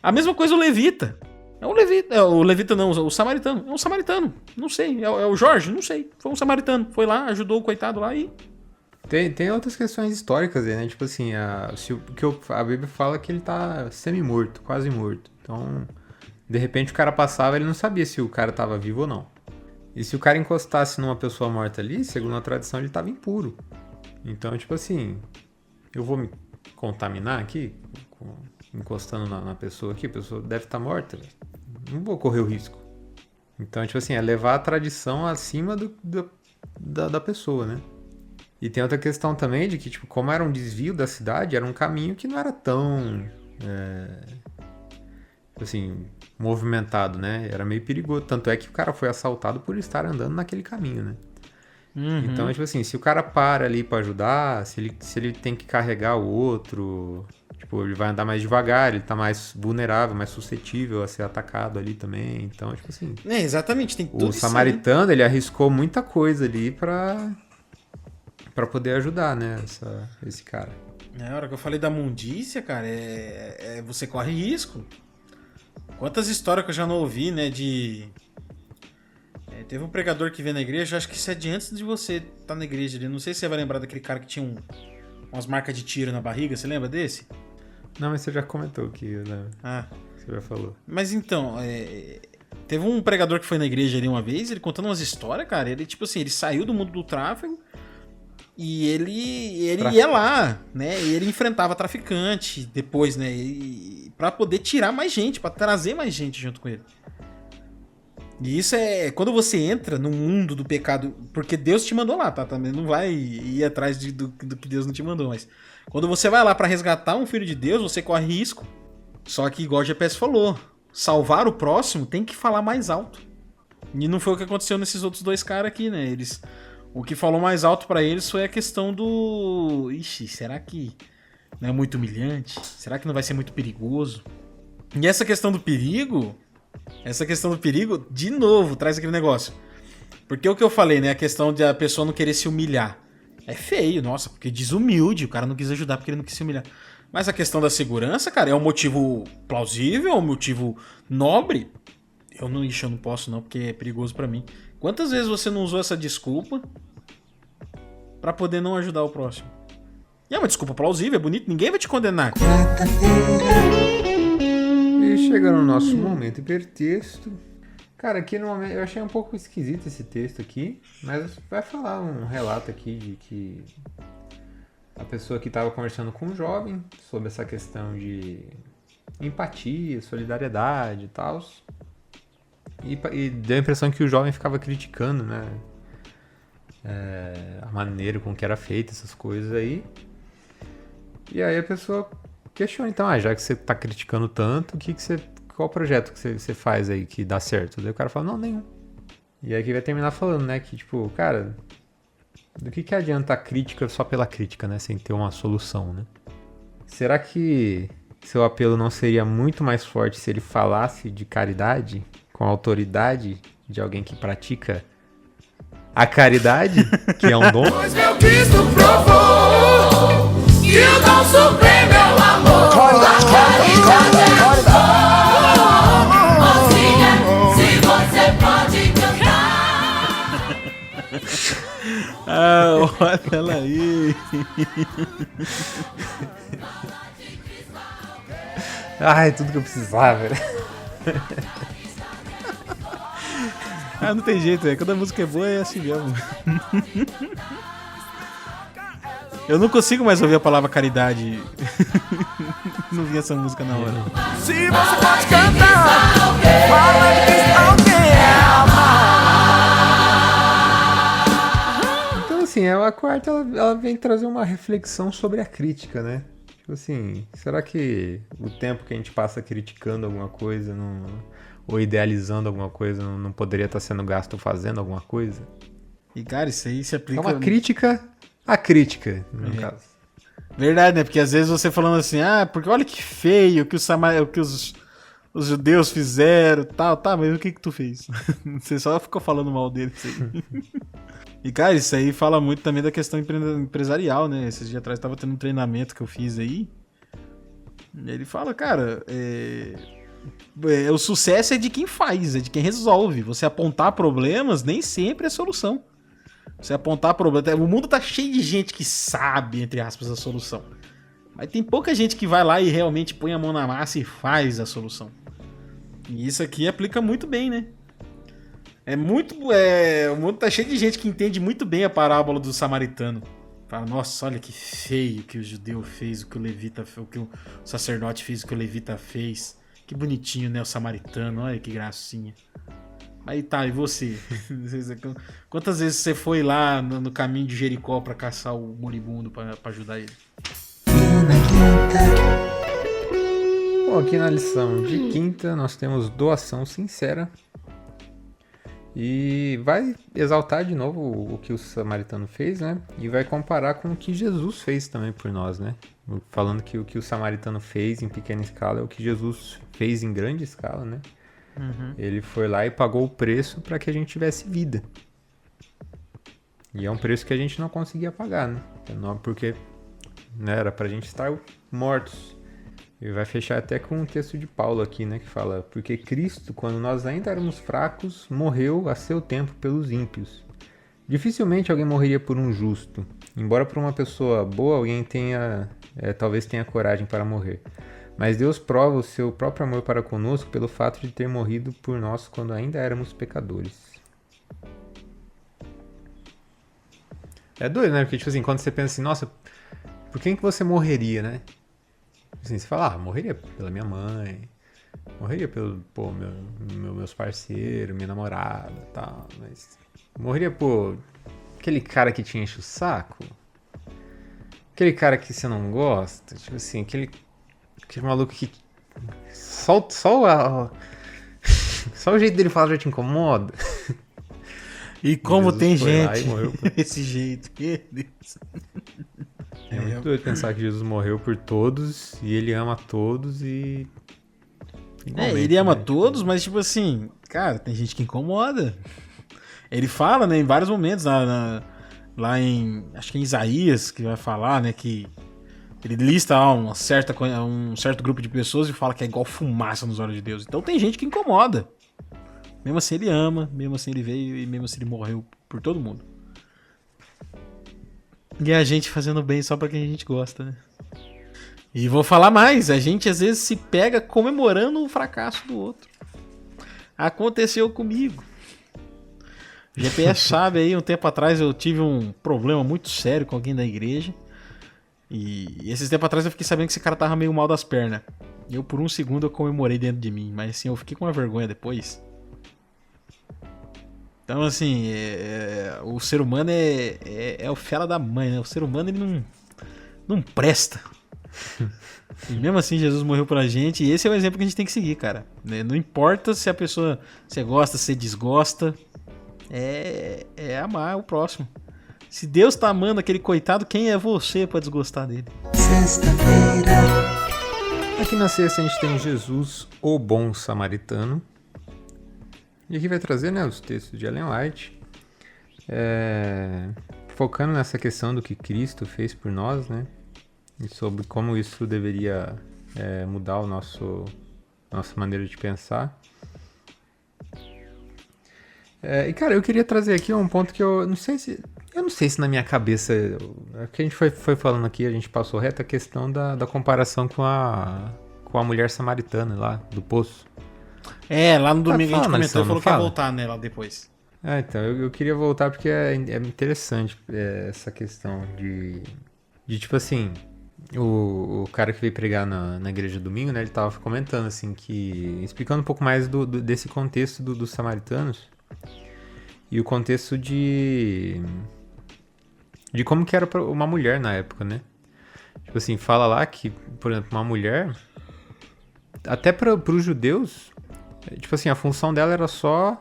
A mesma coisa o levita. O levita não, o samaritano. É um samaritano. Não sei. É o Jorge? Não sei. Foi um samaritano. Foi lá, ajudou o coitado lá e Tem outras questões históricas aí, né? Tipo assim, a Bíblia fala que ele tá semi-morto, quase morto. Então, de repente o cara passava, ele não sabia se o cara tava vivo ou não. E se o cara encostasse numa pessoa morta ali, segundo a tradição, ele tava impuro. Então, tipo assim, eu vou me contaminar aqui, encostando na pessoa aqui, a pessoa deve estar morta, não vou correr o risco. Então, tipo assim, é levar a tradição acima da pessoa, né? E tem outra questão também de que, tipo, como era um desvio da cidade, era um caminho que não era tão, assim, movimentado, né? Era meio perigoso. Tanto é que o cara foi assaltado por estar andando naquele caminho, né? Então, tipo assim, se o cara para ali pra ajudar, se ele tem que carregar o outro, tipo, ele vai andar mais devagar, ele tá mais vulnerável, mais suscetível a ser atacado ali também. Então, tipo assim... exatamente, tem tudo O isso, samaritano, né? Ele arriscou muita coisa ali pra poder ajudar, né, esse cara. Na hora que eu falei da mundícia, cara, você corre risco. Quantas histórias que eu já não ouvi, né, teve um pregador que veio na igreja, acho que isso é de antes de você estar na igreja ali. Não sei se você vai lembrar daquele cara que tinha umas marcas de tiro na barriga, você lembra desse? Não, mas você já comentou aqui, né? Você já falou. Mas então, teve um pregador que foi na igreja ali uma vez, ele contando umas histórias, cara, ele tipo assim, ele saiu do mundo do tráfego e ele ia lá, né, e ele enfrentava traficante depois, né, pra poder tirar mais gente, pra trazer mais gente junto com ele. E isso quando você entra no mundo do pecado, porque Deus te mandou lá, tá? Também não vai ir atrás do que Deus não te mandou, mas quando você vai lá pra resgatar um filho de Deus, você corre risco. Só que, igual o GPS falou, salvar o próximo tem que falar mais alto. E não foi o que aconteceu nesses outros dois caras aqui, né? O que falou mais alto pra eles foi a questão do... Ixi, será que não é muito humilhante? Será que não vai ser muito perigoso? E essa questão do perigo, de novo, traz aquele negócio. Porque o que eu falei, né? A questão de a pessoa não querer se humilhar. É feio, nossa, porque desumilde, o cara não quis ajudar porque ele não quis se humilhar. Mas a questão da segurança, cara, é um motivo plausível, é um motivo nobre. Eu não posso não, porque é perigoso pra mim. Quantas vezes você não usou essa desculpa pra poder não ajudar o próximo? E é uma desculpa plausível, é bonito, ninguém vai te condenar. E chega no nosso momento hipertexto. Cara, aqui no momento eu achei um pouco esquisito esse texto aqui, mas vai falar um relato aqui de que a pessoa que estava conversando com um jovem sobre essa questão de empatia, solidariedade e tal. E deu a impressão que o jovem ficava criticando, né? A maneira com que era feita essas coisas aí. E aí a pessoa questiona, então, já que você tá criticando tanto, qual projeto que você faz aí que dá certo? Daí o cara fala, não, nenhum. E aí que vai terminar falando, né, que tipo, cara, do que adianta a crítica só pela crítica, né, sem ter uma solução, né? Será que seu apelo não seria muito mais forte se ele falasse de caridade com a autoridade de alguém que pratica a caridade, que é um dom? Pois meu Cristo provou que o dom supremo é o amor. Mocinha, se você pode cantar. Olha ela aí. Ai, tudo que eu precisava. Não tem jeito, quando a música é boa é assim mesmo. Eu não consigo mais ouvir a palavra caridade. Não vi essa música na hora. Se você pode cantar, fala que alguém é amar. Então, assim, a quarta ela vem trazer uma reflexão sobre a crítica, né? Tipo assim, será que o tempo que a gente passa criticando alguma coisa ou idealizando alguma coisa não poderia estar sendo gasto fazendo alguma coisa? E, cara, isso aí se aplica... É uma crítica à crítica, no caso. Verdade, né? Porque às vezes você falando assim, porque olha que feio que os judeus fizeram, tal, tá, mas o que tu fez? Você só ficou falando mal deles aí. E, cara, isso aí fala muito também da questão empresarial, né? Esses dias atrás tava tendo um treinamento que eu fiz aí. E ele fala, cara, o sucesso é de quem faz, é de quem resolve. Você apontar problemas nem sempre é solução. Você apontar problema. O mundo tá cheio de gente que sabe, entre aspas, a solução. Mas tem pouca gente que vai lá e realmente põe a mão na massa e faz a solução. E isso aqui aplica muito bem, né? O mundo tá cheio de gente que entende muito bem a parábola do samaritano. Fala, nossa, olha que feio que o judeu fez, o que o sacerdote fez, o que o levita fez. Que bonitinho, né, o samaritano, olha que gracinha. Aí tá, e você? Quantas vezes você foi lá no caminho de Jericó pra caçar o moribundo pra ajudar ele? Bom, aqui na lição de quinta nós temos doação sincera. E vai exaltar de novo o que o samaritano fez, né? E vai comparar com o que Jesus fez também por nós, né? Falando que o que o samaritano fez em pequena escala é o que Jesus fez em grande escala, né? Uhum. Ele foi lá e pagou o preço para que a gente tivesse vida. E é um preço que a gente não conseguia pagar, né? Porque né, era pra gente estar mortos. E vai fechar até com um texto de Paulo aqui, né? Que fala, porque Cristo, quando nós ainda éramos fracos, morreu a seu tempo pelos ímpios. Dificilmente alguém morreria por um justo. Embora por uma pessoa boa, alguém talvez tenha coragem para morrer. Mas Deus prova o seu próprio amor para conosco pelo fato de ter morrido por nós quando ainda éramos pecadores. É doido, né? Porque, tipo assim, quando você pensa assim, nossa, por quem que você morreria, né? Assim, você fala, morreria pela minha mãe, morreria pelo, meus parceiros, minha namorada e tal, mas morreria por aquele cara que te enche o saco, aquele cara que você não gosta, tipo assim, aquele maluco que só o jeito dele falar já te incomoda. E como Jesus tem gente desse jeito, que Deus. É muito doido pensar que Jesus morreu por todos e ele ama todos e... ele ama todos, mas tipo assim, cara, tem gente que incomoda. Ele fala, né, em vários momentos, lá em, acho que em Isaías, que vai falar, né, que ele lista um certo grupo de pessoas e fala que é igual fumaça nos olhos de Deus. Então tem gente que incomoda. Mesmo assim ele ama, mesmo assim ele veio e mesmo assim ele morreu por todo mundo. E a gente fazendo bem só pra quem a gente gosta, né? E vou falar mais, a gente às vezes se pega comemorando o fracasso do outro. Aconteceu comigo. O GPS sabe aí, um tempo atrás eu tive um problema muito sério com alguém da igreja. E esses tempos atrás eu fiquei sabendo que esse cara tava meio mal das pernas. E eu por um segundo eu comemorei dentro de mim, mas assim, eu fiquei com uma vergonha depois. Então, assim, o ser humano é o fela da mãe, né? O ser humano, ele não presta. E mesmo assim, Jesus morreu pra gente. E esse é o exemplo que a gente tem que seguir, cara. Não importa se a pessoa... Você gosta, se desgosta. É amar o próximo. Se Deus tá amando aquele coitado, quem é você pra desgostar dele? Sexta-feira. Aqui na sexta a gente tem Jesus, o bom samaritano. E aqui vai trazer, né, os textos de Ellen White, focando nessa questão do que Cristo fez por nós, né, e sobre como isso deveria mudar nossa maneira de pensar. E cara, eu queria trazer aqui um ponto que eu não sei se na minha cabeça, que a gente foi falando aqui, a gente passou reto a questão da comparação com a mulher samaritana lá do poço. Lá no domingo a gente comentou, falou que ia voltar, né, lá depois. Então, eu queria voltar porque é interessante essa questão de tipo assim, o cara que veio pregar na igreja domingo, né, ele tava comentando assim, explicando um pouco mais desse contexto dos samaritanos e o contexto de como que era uma mulher na época, né? Tipo assim, fala lá que, por exemplo, uma mulher, até para os judeus, tipo assim, a função dela era só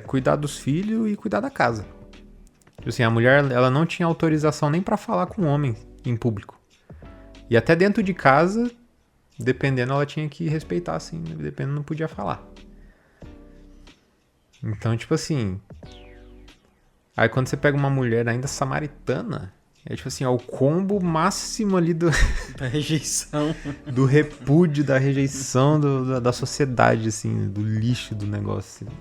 cuidar dos filhos e cuidar da casa. Tipo assim, a mulher, ela não tinha autorização nem para falar com o homem em público. E até dentro de casa, dependendo, ela tinha que respeitar, assim, dependendo, não podia falar. Então, tipo assim, aí quando você pega uma mulher ainda samaritana, é tipo assim, o combo máximo ali da rejeição. Do repúdio, da rejeição da sociedade, assim, do lixo do negócio. Assim.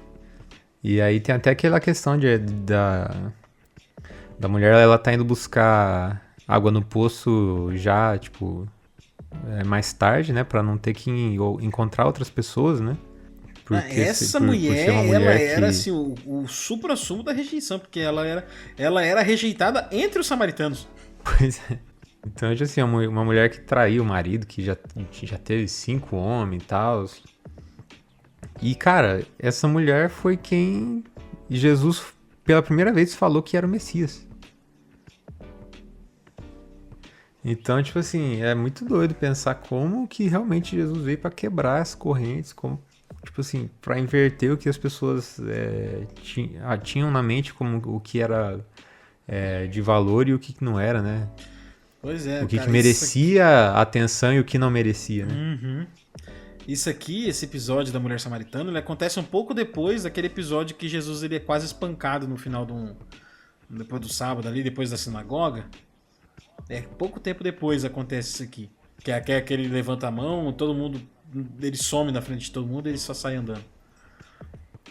E aí tem até aquela questão da mulher, ela tá indo buscar água no poço já, tipo, mais tarde, né? Pra não ter que encontrar outras pessoas, né? Essa mulher, ela era assim, o supra-sumo da rejeição, porque ela era rejeitada entre os samaritanos. Pois é. Então, assim, uma mulher que traiu o marido, que já teve 5 homens e tal. E, cara, essa mulher foi quem Jesus, pela primeira vez, falou que era o Messias. Então, tipo assim, é muito doido pensar como que realmente Jesus veio pra quebrar as correntes, como, tipo assim, pra inverter o que as pessoas tinham na mente como o que era de valor e o que não era, né? Pois é, o que cara, merecia atenção e o que não merecia, né? Uhum. Isso aqui, esse episódio da mulher samaritana, ele acontece um pouco depois daquele episódio que Jesus ele é quase espancado no final depois do sábado ali, depois da sinagoga. Pouco tempo depois acontece isso aqui. Que é aquele levanta a mão, todo mundo, ele some na frente de todo mundo e ele só sai andando.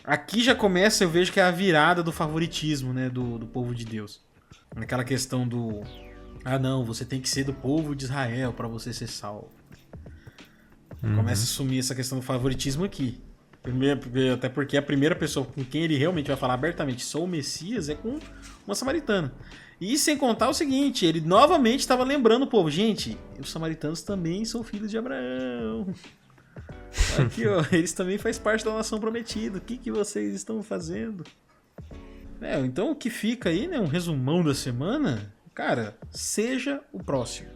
Aqui já começa, eu vejo que é a virada do favoritismo, né, do povo de Deus. Aquela questão do... não, você tem que ser do povo de Israel para você ser salvo. Começa a assumir essa questão do favoritismo aqui. Até porque a primeira pessoa com quem ele realmente vai falar abertamente sou o Messias é com uma samaritana. E sem contar o seguinte, ele novamente estava lembrando o povo. Gente, os samaritanos também são filhos de Abraão. Aqui, ó, eles também fazem parte da nação prometida. O que vocês estão fazendo? Então o que fica aí, né? Um resumão da semana. Cara, seja o próximo.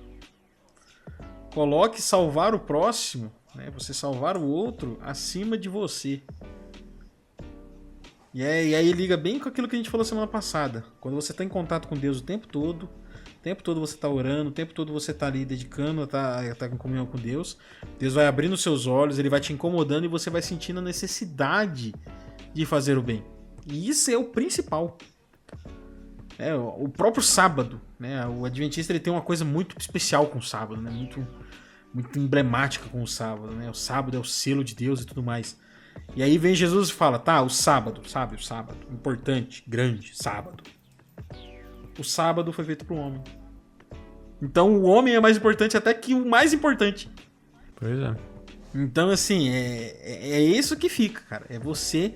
Coloque salvar o próximo, né? Você salvar o outro acima de você. E aí liga bem com aquilo que a gente falou semana passada. Quando você está em contato com Deus o tempo todo você está orando, o tempo todo você está ali dedicando, tá em comunhão com Deus. Deus vai abrindo os seus olhos, ele vai te incomodando e você vai sentindo a necessidade de fazer o bem. E isso é o principal. O próprio sábado, né? O adventista ele tem uma coisa muito especial com o sábado, né? Muito emblemática com o sábado, né? O sábado é o selo de Deus e tudo mais. E aí vem Jesus e fala, tá, o sábado, sabe? O sábado, importante, grande, sábado. O sábado foi feito pro homem. Então o homem é mais importante até que o mais importante. Pois é. Então, assim, é isso que fica, cara. É você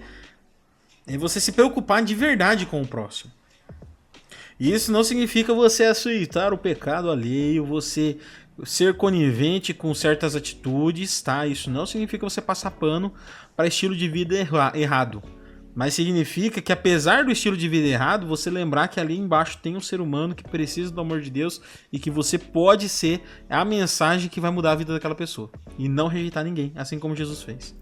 se preocupar de verdade com o próximo. E isso não significa você aceitar o pecado alheio, você ser conivente com certas atitudes, tá? Isso não significa você passar pano para estilo de vida errado. Mas significa que apesar do estilo de vida errado, você lembrar que ali embaixo tem um ser humano que precisa do amor de Deus e que você pode ser a mensagem que vai mudar a vida daquela pessoa. E não rejeitar ninguém, assim como Jesus fez.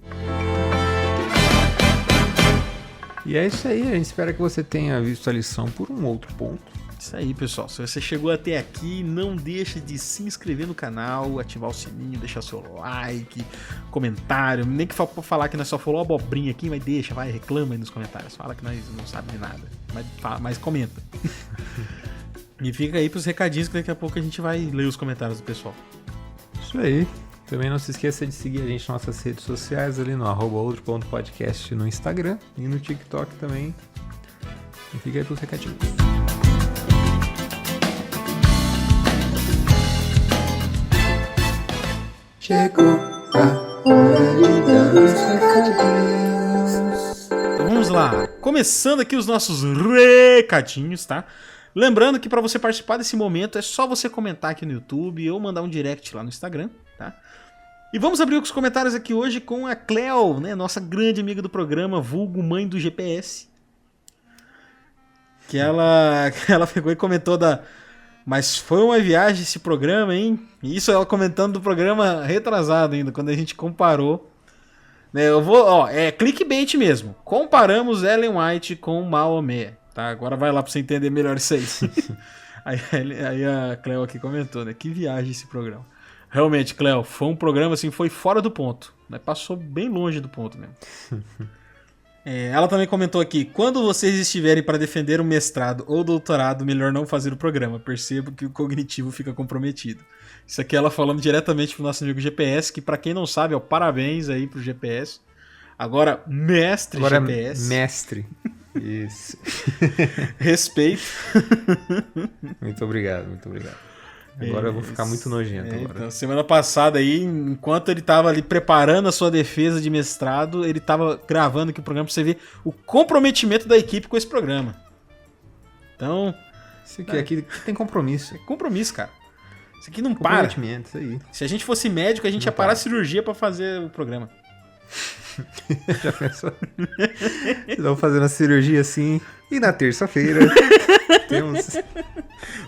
E é isso aí, a gente espera que você tenha visto a lição por um outro ponto. Isso aí, pessoal. Se você chegou até aqui, não deixe de se inscrever no canal, ativar o sininho, deixar seu like, comentário. Nem que for falar que nós só falou abobrinha aqui, mas deixa, vai, reclama aí nos comentários. Fala que nós não sabemos de nada, mas comenta. E fica aí pros recadinhos que daqui a pouco a gente vai ler os comentários do pessoal. Isso aí. Também não se esqueça de seguir a gente nas nossas redes sociais ali no @outro.podcast no Instagram e no TikTok também. E fica aí pros recadinhos. Chegou a hora de dar os recadinhos. Então vamos lá. Começando aqui os nossos recadinhos, tá? Lembrando que para você participar desse momento é só você comentar aqui no YouTube ou mandar um direct lá no Instagram, tá? E vamos abrir os comentários aqui hoje com a Cleo, né? Nossa grande amiga do programa, vulgo mãe do GPS. Que ela pegou e comentou Mas foi uma viagem esse programa, hein? E isso ela comentando do programa retrasado ainda, quando a gente comparou. Né, é clickbait mesmo. Comparamos Ellen White com Maomé. Tá, agora vai lá pra você entender melhor isso aí. aí a Cleo aqui comentou, né? Que viagem esse programa. Realmente, Cleo, foi um programa assim, foi fora do ponto. Né? Passou bem longe do ponto mesmo. Ela também comentou aqui, quando vocês estiverem para defender um mestrado ou doutorado, melhor não fazer o programa. Percebo que o cognitivo fica comprometido. Isso aqui ela falando diretamente pro nosso amigo GPS, que para quem não sabe, parabéns aí pro GPS. Agora, mestre Agora GPS. mestre. Isso. Respeito. Muito obrigado, muito obrigado. Agora eu vou ficar muito nojento agora. Então, semana passada aí, enquanto ele tava ali preparando a sua defesa de mestrado, ele tava gravando aqui o programa pra você ver o comprometimento da equipe com esse programa. Então, Isso aqui tem compromisso. é compromisso, cara. Isso aqui não para. Comprometimento, isso aí. Se a gente fosse médico, a gente ia parar a cirurgia pra fazer o programa. Já pensou? Vocês vão fazendo a cirurgia assim. E na terça-feira temos.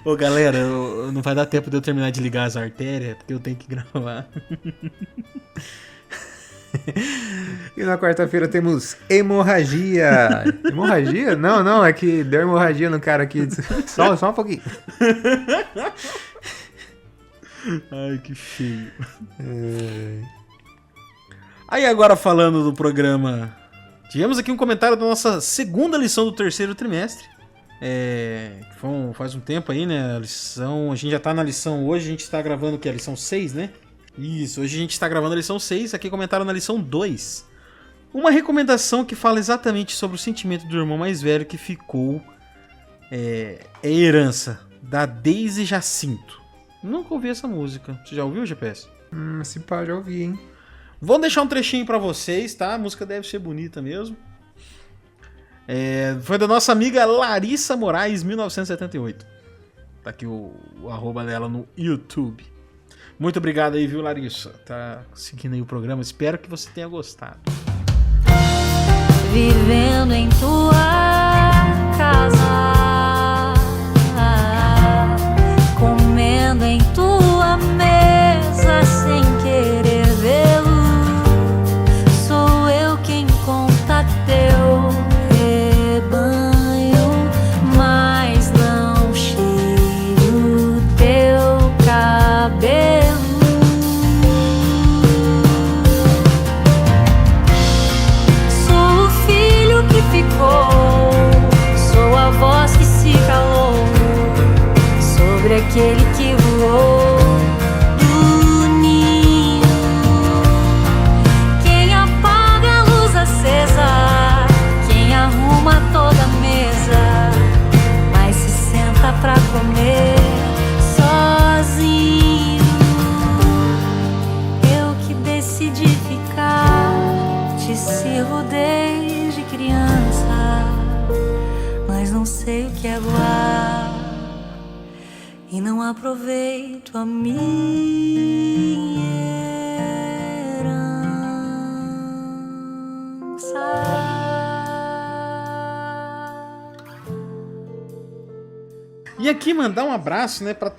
Ô galera, não vai dar tempo de eu terminar de ligar as artérias, porque eu tenho que gravar. E na quarta-feira temos hemorragia. Hemorragia? Não, é que deu hemorragia no cara aqui. Só um pouquinho. Ai, que feio. Aí agora falando do programa, tivemos aqui um comentário da nossa segunda lição do terceiro trimestre. Faz um tempo aí, né? A gente já tá na lição hoje, a gente tá gravando o que? A lição 6, né? Isso, hoje a gente tá gravando a lição 6, aqui comentaram na lição 2. Uma recomendação que fala exatamente sobre o sentimento do irmão mais velho que ficou Herança, da Daisy Jacinto. Nunca ouvi essa música. Você já ouviu, GPS? Se pá, já ouvi, hein? Vou deixar um trechinho pra vocês, tá? A música deve ser bonita mesmo. Foi da nossa amiga Larissa Moraes, 1978. Tá aqui o arroba dela no YouTube. Muito obrigado aí, viu, Larissa? Tá seguindo aí o programa. Espero que você tenha gostado. Vivendo em tua casa, comendo em tua mesa sem querer vê-lo. Sou eu quem conta teu rebanho, mas não cheiro teu cabelo. Sou o filho que ficou, sou a voz que se calou sobre aquele que voou do ninho. Quem apaga a luz acesa, quem arruma toda a mesa, mas se senta pra comer sozinho. Eu que decidi ficar, te sirvo desde criança, mas não sei o que é voar e não aproveito a minha herança. E aqui mandar um abraço, né, pra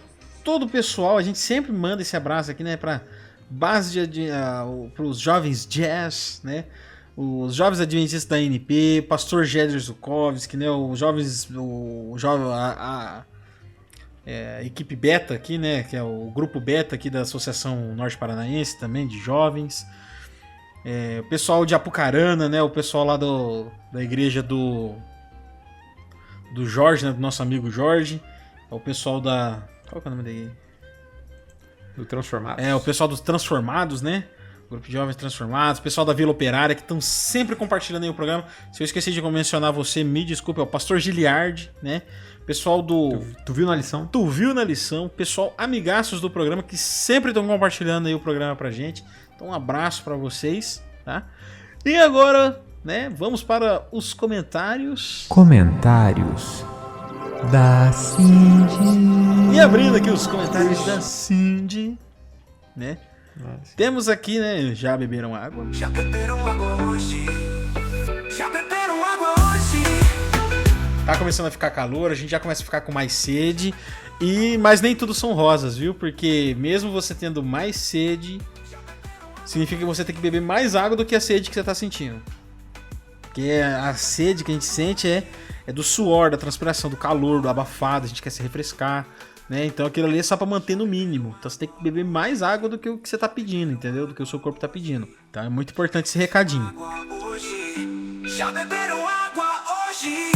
todo o pessoal. A gente sempre manda esse abraço aqui, né, pra base pros jovens jazz, né, os jovens adventistas da ANP, pastor Jedler Zukovski, né, os jovens, a equipe beta aqui, né, que é o grupo beta aqui da Associação Norte Paranaense também, de jovens, o pessoal de Apucarana, né, o pessoal lá da igreja do Jorge, né, do nosso amigo Jorge, o pessoal da... Qual que é o nome daí? Do Transformados. O pessoal dos Transformados, né? Grupo de Jovens Transformados, pessoal da Vila Operária, que estão sempre compartilhando aí o programa. Se eu esqueci de mencionar você, me desculpe, é o Pastor Giliard, né? Pessoal do... Tu viu na lição? Tu viu na lição. Pessoal amigaços do programa, que sempre estão compartilhando aí o programa pra gente. Então um abraço pra vocês, tá? E agora, né, vamos para os comentários. Comentários da Cindy. E abrindo aqui os comentários da Cindy, né? Nossa. Temos aqui, né? Já beberam água? Já beberam água hoje? Já beberam água hoje? Tá começando a ficar calor, a gente já começa a ficar com mais sede. Mas nem tudo são rosas, viu? Porque mesmo você tendo mais sede, significa que você tem que beber mais água do que a sede que você tá sentindo. Porque a sede que a gente sente é do suor, da transpiração, do calor, do abafado, a gente quer se refrescar, né? Então aquilo ali é só pra manter no mínimo. Então você tem que beber mais água do que o que você tá pedindo, entendeu? Do que o seu corpo tá pedindo. Então é muito importante esse recadinho. Hoje, já beberam água hoje?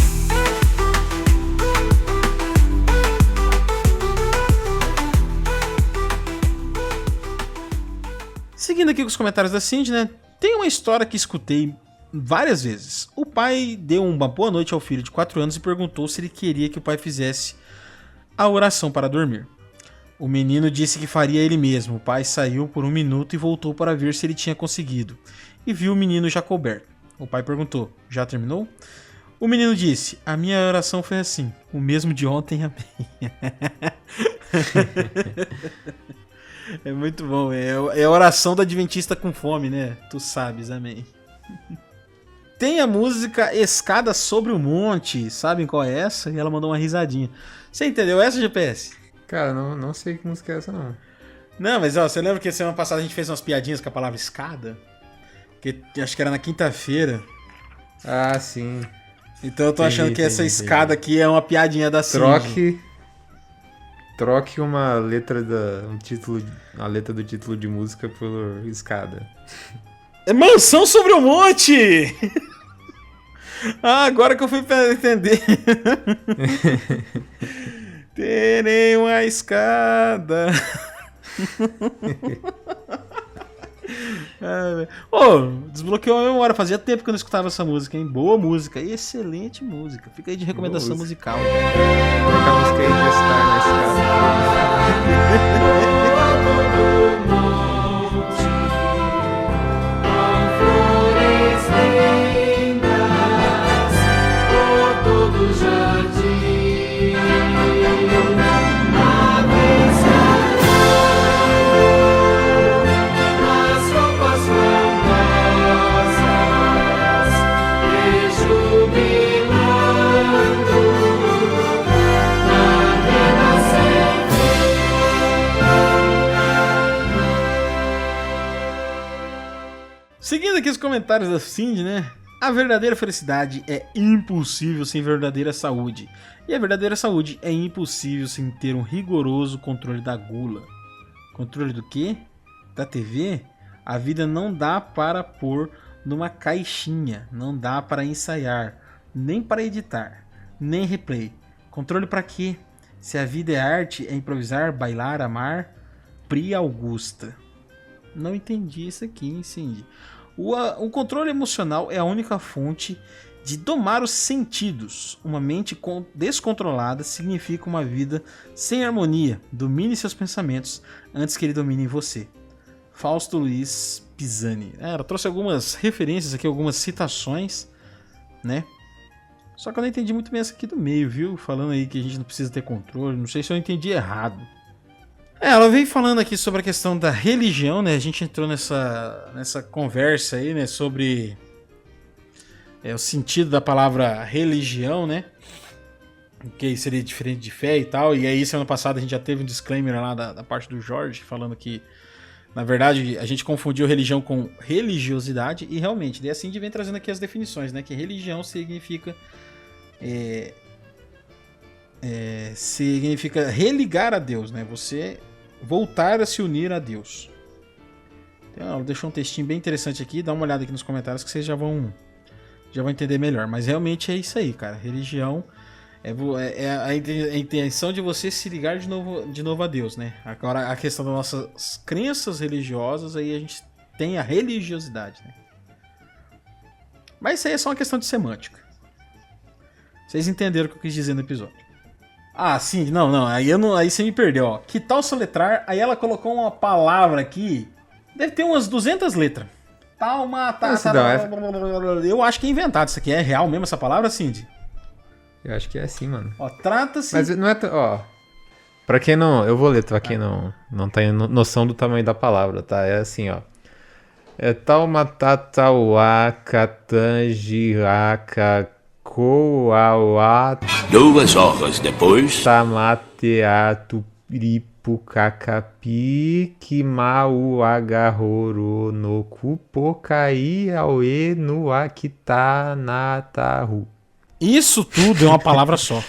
Seguindo aqui com os comentários da Cindy, né? Tem uma história que escutei várias vezes. O pai deu uma boa noite ao filho de 4 anos e perguntou se ele queria que o pai fizesse a oração para dormir. O menino disse que faria ele mesmo. O pai saiu por 1 minuto e voltou para ver se ele tinha conseguido. E viu o menino já coberto. O pai perguntou, já terminou? O menino disse, a minha oração foi assim, o mesmo de ontem, amém. É muito bom, é a oração da adventista com fome, né? Tu sabes, amém. Tem a música Escada sobre o Monte, sabem qual é essa? E ela mandou uma risadinha. Você entendeu essa, GPS? Cara, não sei que música é essa, não. Não, mas ó, você lembra que semana passada a gente fez umas piadinhas com a palavra escada? Que acho que era na quinta-feira. Ah, sim. Então eu tô achando que essa escada aqui é uma piadinha da Cindy. Troque uma letra a letra do título de música por escada. É Mansão sobre o Monte! Ah, agora que eu fui entender. Terei uma escada. Desbloqueou a memória. Fazia tempo que eu não escutava essa música, hein? Boa música, excelente música. Fica aí de recomendação musical. A música aí de estar na escada. Seguindo aqui os comentários da Cindy, né? A verdadeira felicidade é impossível sem verdadeira saúde. E a verdadeira saúde é impossível sem ter um rigoroso controle da gula. Controle do quê? Da TV? A vida não dá para pôr numa caixinha. Não dá para ensaiar. Nem para editar. Nem replay. Controle para quê? Se a vida é arte, é improvisar, bailar, amar. Pri Augusta. Não entendi isso aqui, hein, Cindy? O controle emocional é a única fonte de domar os sentidos. Uma mente descontrolada significa uma vida sem harmonia. Domine seus pensamentos antes que ele domine você. Fausto Luiz Pisani. Ela trouxe algumas referências aqui, algumas citações, né? Só que eu não entendi muito bem essa aqui do meio, viu? Falando aí que a gente não precisa ter controle. Não sei se eu entendi errado. Ela veio falando aqui sobre a questão da religião, né? A gente entrou nessa conversa aí, né? Sobre o sentido da palavra religião, né? Que seria diferente de fé e tal. E aí, semana passada, a gente já teve um disclaimer lá da parte do Jorge, falando que, na verdade, a gente confundiu religião com religiosidade. E realmente, daí assim, a gente vem trazendo aqui as definições, né? Que religião significa... significa religar a Deus, né? Você voltar a se unir a Deus. Então, ela deixou um textinho bem interessante aqui. Dá uma olhada aqui nos comentários que vocês já vão entender melhor. Mas realmente é isso aí, cara. Religião é a intenção de você se ligar de novo a Deus, né? Agora a questão das nossas crenças religiosas, aí a gente tem a religiosidade, né? Mas isso aí é só uma questão de semântica. Vocês entenderam o que eu quis dizer no episódio. Ah, sim, não, aí você me perdeu, ó. Que tal soletrar? Aí ela colocou uma palavra aqui, deve ter umas 200 letras. Eu acho que é inventado isso aqui. É real mesmo essa palavra, Cindy? Eu acho que é assim, mano. Ó, trata-se... Mas não é... Ó, pra quem não... Eu vou ler, pra quem não tem noção do tamanho da palavra, tá? É assim, ó. É taumatatauá, catanjiraca... 2 horas depois, Tamateatu Ripucacapi Kimau Agarroro no Kupokai Aue no Akitanataru. Isso tudo é uma palavra só.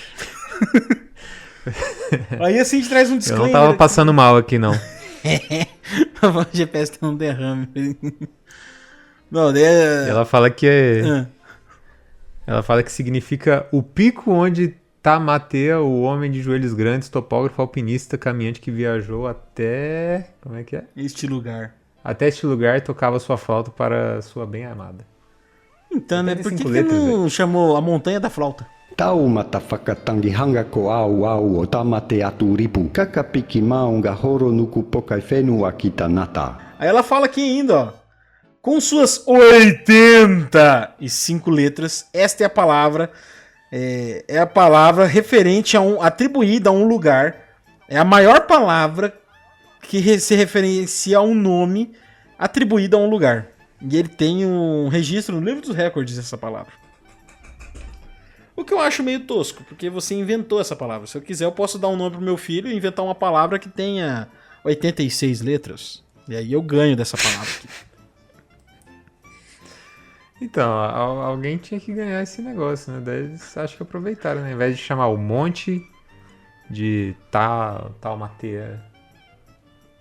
Aí assim a gente traz um disclaimer. Eu não tava passando mal aqui, não. O GPS tem um derrame. Não, Ela fala que Ela fala que significa o pico onde Tamatea, o homem de joelhos grandes, topógrafo, alpinista, caminhante que viajou até... Como é que é? Este lugar. Até este lugar e tocava sua flauta para sua bem-amada. Então, né? Tem Por que 5 que letras, não chamou a montanha da flauta? Taumata whakatangihanga ko au o tamate atu ripu. Kakapiki maunga horo nuku pokai whenua ki tanata. Aí ela fala aqui ainda, ó. Com suas 85 letras, esta é a palavra. É a palavra referente atribuída a um lugar. É a maior palavra que se referencia a um nome atribuído a um lugar. E ele tem um registro no livro dos recordes dessa palavra. O que eu acho meio tosco, porque você inventou essa palavra. Se eu quiser, eu posso dar um nome pro meu filho e inventar uma palavra que tenha 86 letras. E aí eu ganho dessa palavra aqui. Então, alguém tinha que ganhar esse negócio, né? Daí eles acho que aproveitaram, né? Ao invés de chamar o monte de tal matéria.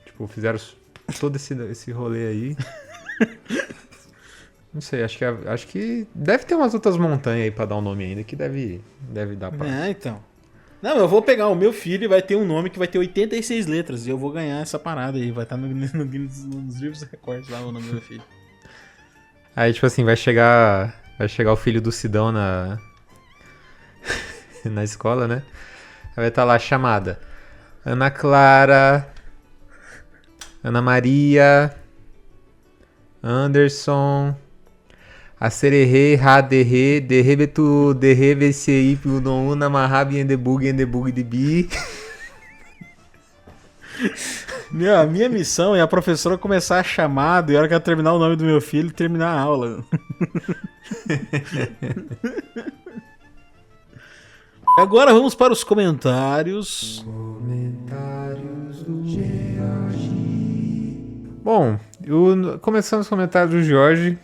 Tipo, fizeram todo esse rolê aí. Não sei, acho que deve ter umas outras montanhas aí pra dar um nome ainda que deve dar pra... Então. Não, eu vou pegar o meu filho e vai ter um nome que vai ter 86 letras. E eu vou ganhar essa parada aí. Vai estar nos livros recordes lá o nome do meu filho. Aí, tipo assim, vai chegar o filho do Sidão na escola, né? Aí vai estar lá a chamada. Ana Clara, Ana Maria, Anderson, Acererê, Raderê, Derrebetu, Derrebecei, Pildona, Mahabi, Endebug, de Bi. A minha missão é a professora começar a chamada e a hora que ela terminar o nome do meu filho, terminar a aula. Agora vamos para os comentários. Comentários do Jorge. Bom, começando os comentários do Jorge.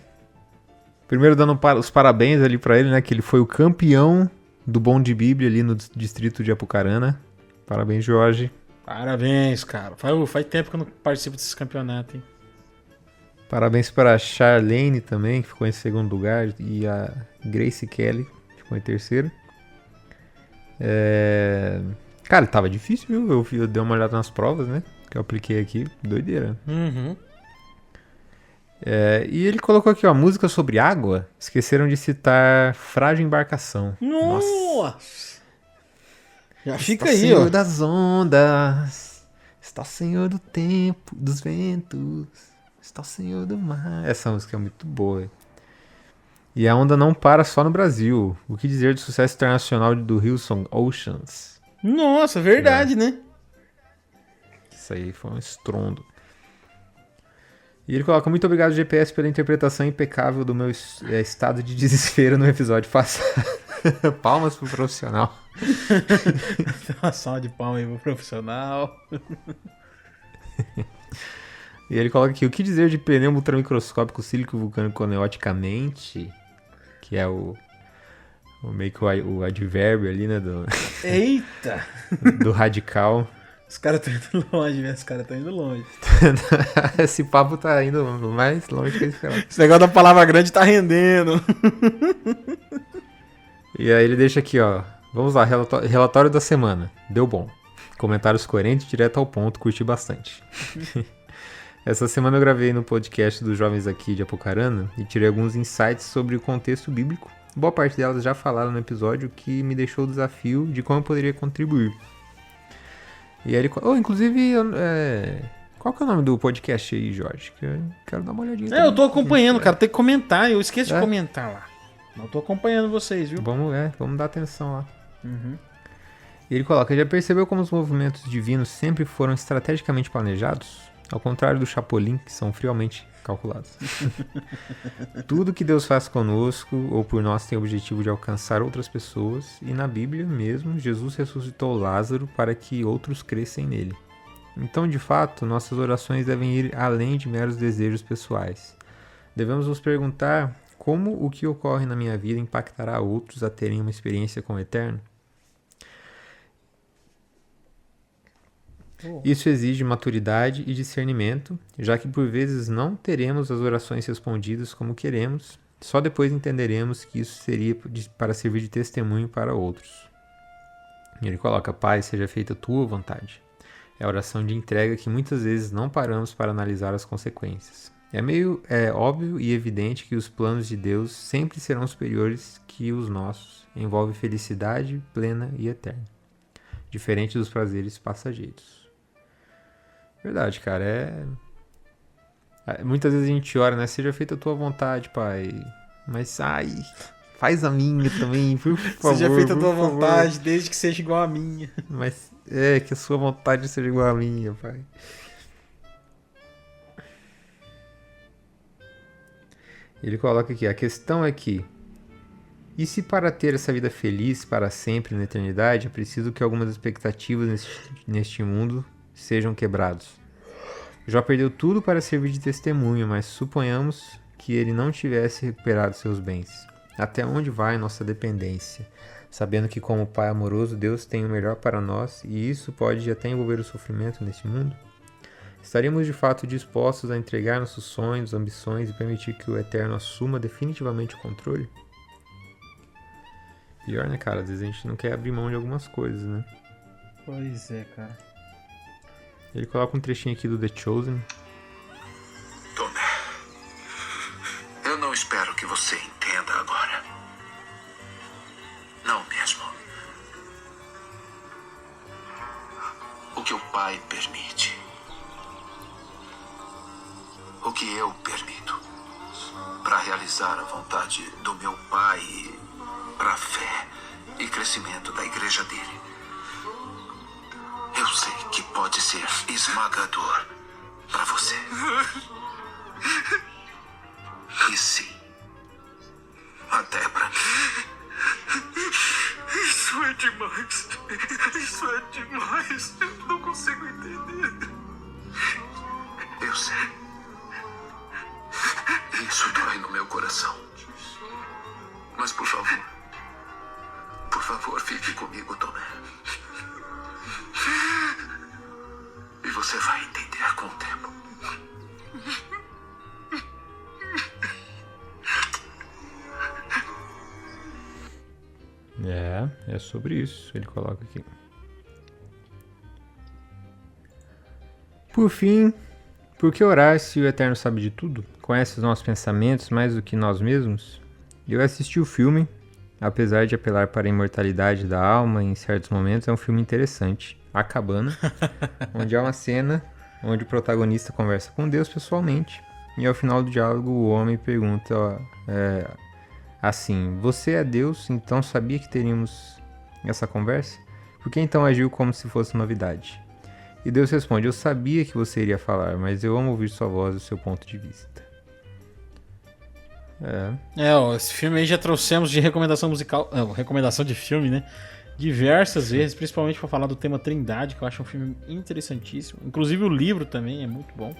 Primeiro dando os parabéns ali pra ele, né? Que ele foi o campeão do Bom de Bíblia ali no distrito de Apucarana. Parabéns, Jorge. Parabéns, cara. Faz tempo que eu não participo desses campeonatos, hein? Parabéns para a Charlene também, que ficou em segundo lugar. E a Grace Kelly, que ficou em terceiro. Cara, tava difícil, viu? Eu dei uma olhada nas provas, né? Que eu apliquei aqui. Doideira. Uhum. E ele colocou aqui, ó, música sobre água. Esqueceram de citar Frágil Embarcação. Nossa! Já fica Está aí, Senhor ó. das ondas, está o Senhor do tempo, dos ventos, está o Senhor do mar. Essa música é muito boa. E a onda não para só no Brasil. O que dizer do sucesso internacional do Hillsong Oceans? Nossa, verdade, né? Isso aí foi um estrondo. E ele coloca: muito obrigado, GPS, pela interpretação impecável do meu estado de desespero no episódio passado. Palmas pro profissional. Uma salva de palmas aí pro profissional. E ele coloca aqui: o que dizer de pneu ultramicroscópico sílico vulcânico coneoticamente? Que é meio que o advérbio ali, né? Eita! Do radical. Os caras estão indo longe, né? Os caras estão indo longe. Esse papo tá indo mais longe que eu esperava. Esse negócio da palavra grande tá rendendo. E aí ele deixa aqui, ó. Vamos lá, relatório da semana. Deu bom. Comentários coerentes, direto ao ponto, curti bastante. Essa semana eu gravei no podcast dos jovens aqui de Apucarana e tirei alguns insights sobre o contexto bíblico. Boa parte delas já falaram no episódio, que me deixou o desafio de como eu poderia contribuir. E aí ele... inclusive, qual que é o nome do podcast aí, Jorge? Que eu quero dar uma olhadinha. Eu tô acompanhando, cara. Tem que comentar. Eu esqueço de comentar lá. Não tô acompanhando vocês, viu? Vamos dar atenção lá. Uhum. E ele coloca: já percebeu como os movimentos divinos sempre foram estrategicamente planejados? Ao contrário do Chapolin, que são friamente calculados. Tudo que Deus faz conosco ou por nós tem o objetivo de alcançar outras pessoas, e na Bíblia mesmo, Jesus ressuscitou Lázaro para que outros crescem nele. Então, de fato, nossas orações devem ir além de meros desejos pessoais. Devemos nos perguntar como o que ocorre na minha vida impactará outros a terem uma experiência com o Eterno. Isso exige maturidade e discernimento, já que por vezes não teremos as orações respondidas como queremos, só depois entenderemos que isso seria para servir de testemunho para outros. E ele coloca: Pai, seja feita a tua vontade. É a oração de entrega que muitas vezes não paramos para analisar as consequências. É meio óbvio e evidente que os planos de Deus sempre serão superiores que os nossos. Envolve felicidade plena e eterna, diferente dos prazeres passageiros. Verdade, cara, muitas vezes a gente ora, né? Seja feita a tua vontade, Pai. Mas, faz a minha também, por favor. Seja feita a tua favor. vontade, desde que seja igual a minha. Mas, que a sua vontade seja igual a minha, Pai. Ele coloca aqui, a questão é que, e se para ter essa vida feliz para sempre na eternidade, é preciso que algumas expectativas neste mundo sejam quebrados? Jó perdeu tudo para servir de testemunho, mas suponhamos que ele não tivesse recuperado seus bens. Até onde vai nossa dependência? Sabendo que como Pai amoroso, Deus tem o melhor para nós, e isso pode até envolver o sofrimento neste mundo? Estaríamos de fato dispostos a entregar nossos sonhos, ambições e permitir que o Eterno assuma definitivamente o controle? Pior, né, cara? Às vezes a gente não quer abrir mão de algumas coisas, né? Pois é, cara. Ele coloca um trechinho aqui do The Chosen. Tomé, eu não espero que você entenda agora. Não mesmo. O que o Pai permite. O que eu permito. Para realizar a vontade do meu Pai e para a fé e crescimento da igreja dele. Eu sei que pode ser esmagador para você. E sim, até para mim. Isso é demais. Isso é demais. Eu não consigo entender. Eu sei. Isso dói no meu coração. Mas por favor, fique comigo, Tomé. E você vai entender com o tempo. É sobre isso, ele coloca aqui. Por fim, por que orar se o Eterno sabe de tudo? Conhece os nossos pensamentos mais do que nós mesmos? Eu assisti o filme, apesar de apelar para a imortalidade da alma em certos momentos, é um filme interessante. A Cabana, onde há uma cena onde o protagonista conversa com Deus pessoalmente, e ao final do diálogo o homem pergunta assim, você é Deus, então sabia que teríamos essa conversa? Por que então agiu como se fosse novidade? E Deus responde, eu sabia que você iria falar, mas eu amo ouvir sua voz e o seu ponto de vista. Esse filme aí já trouxemos de recomendação musical, recomendação de filme, né? Diversas vezes, principalmente para falar do tema Trindade, que eu acho um filme interessantíssimo. Inclusive o livro também é muito bom.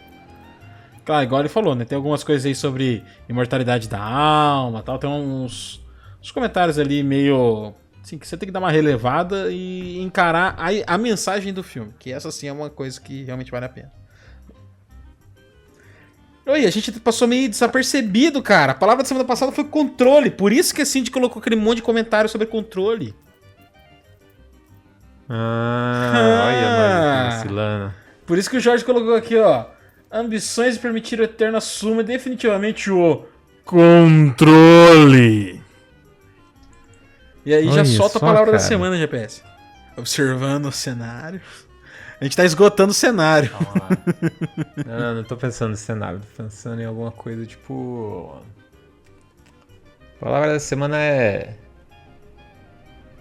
Claro, igual ele falou, né? Tem algumas coisas aí sobre imortalidade da alma, tal. Tem uns comentários ali meio assim, que você tem que dar uma relevada e encarar a mensagem do filme, que essa sim é uma coisa que realmente vale a pena. Oi, a gente passou meio desapercebido, cara. A palavra da semana passada foi controle. Por isso que a Cindy colocou aquele monte de comentário sobre controle. Olha, vacilando. Por isso que o Jorge colocou aqui, ó. Ambições de permitir o Eterno assuma definitivamente o controle. E aí já solta a palavra da semana, GPS. Observando o cenário. A gente tá esgotando o cenário. Não tô pensando no cenário. Tô pensando em alguma coisa tipo... A palavra da semana é...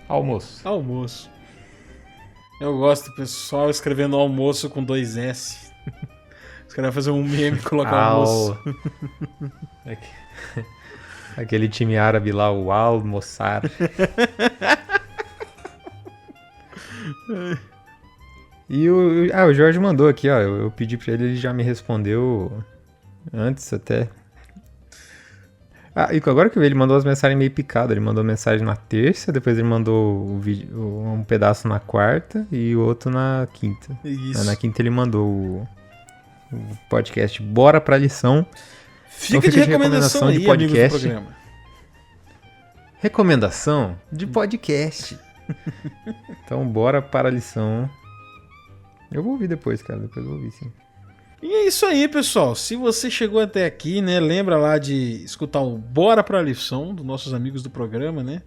almoço. Almoço. Eu gosto do pessoal escrevendo almoço com 2 S. Os caras vão fazer um meme e colocar almoço. Aquele time árabe lá, o almoçar. E o Jorge mandou aqui, ó. Eu pedi pra ele já me respondeu antes até. E agora que eu vi, ele mandou as mensagens meio picadas. Ele mandou mensagem na terça, depois ele mandou um pedaço na quarta e o outro na quinta. Isso. Na quinta ele mandou o podcast Bora Pra Lição. Fica de recomendação aí, de podcast. Amigos do programa. Recomendação de podcast. Então, bora para a lição. Eu vou ouvir depois, cara. Depois eu vou ouvir, sim. E é isso aí, pessoal. Se você chegou até aqui, né, lembra lá de escutar o Bora Pra Lição, dos nossos amigos do programa, né?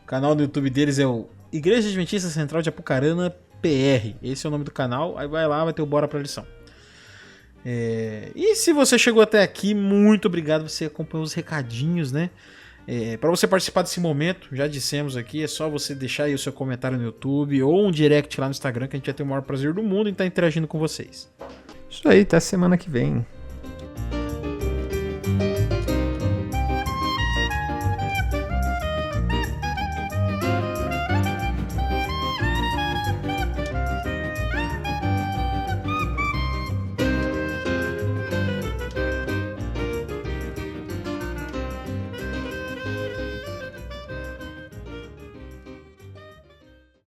O canal do YouTube deles é o Igreja Adventista Central de Apucarana PR. Esse é o nome do canal. Aí vai lá, vai ter o Bora Pra Lição. E se você chegou até aqui, muito obrigado. Você acompanhou os recadinhos, né? Para você participar desse momento, já dissemos aqui, é só você deixar aí o seu comentário no YouTube ou um direct lá no Instagram, que a gente vai ter o maior prazer do mundo em estar interagindo com vocês. Isso aí, até semana que vem.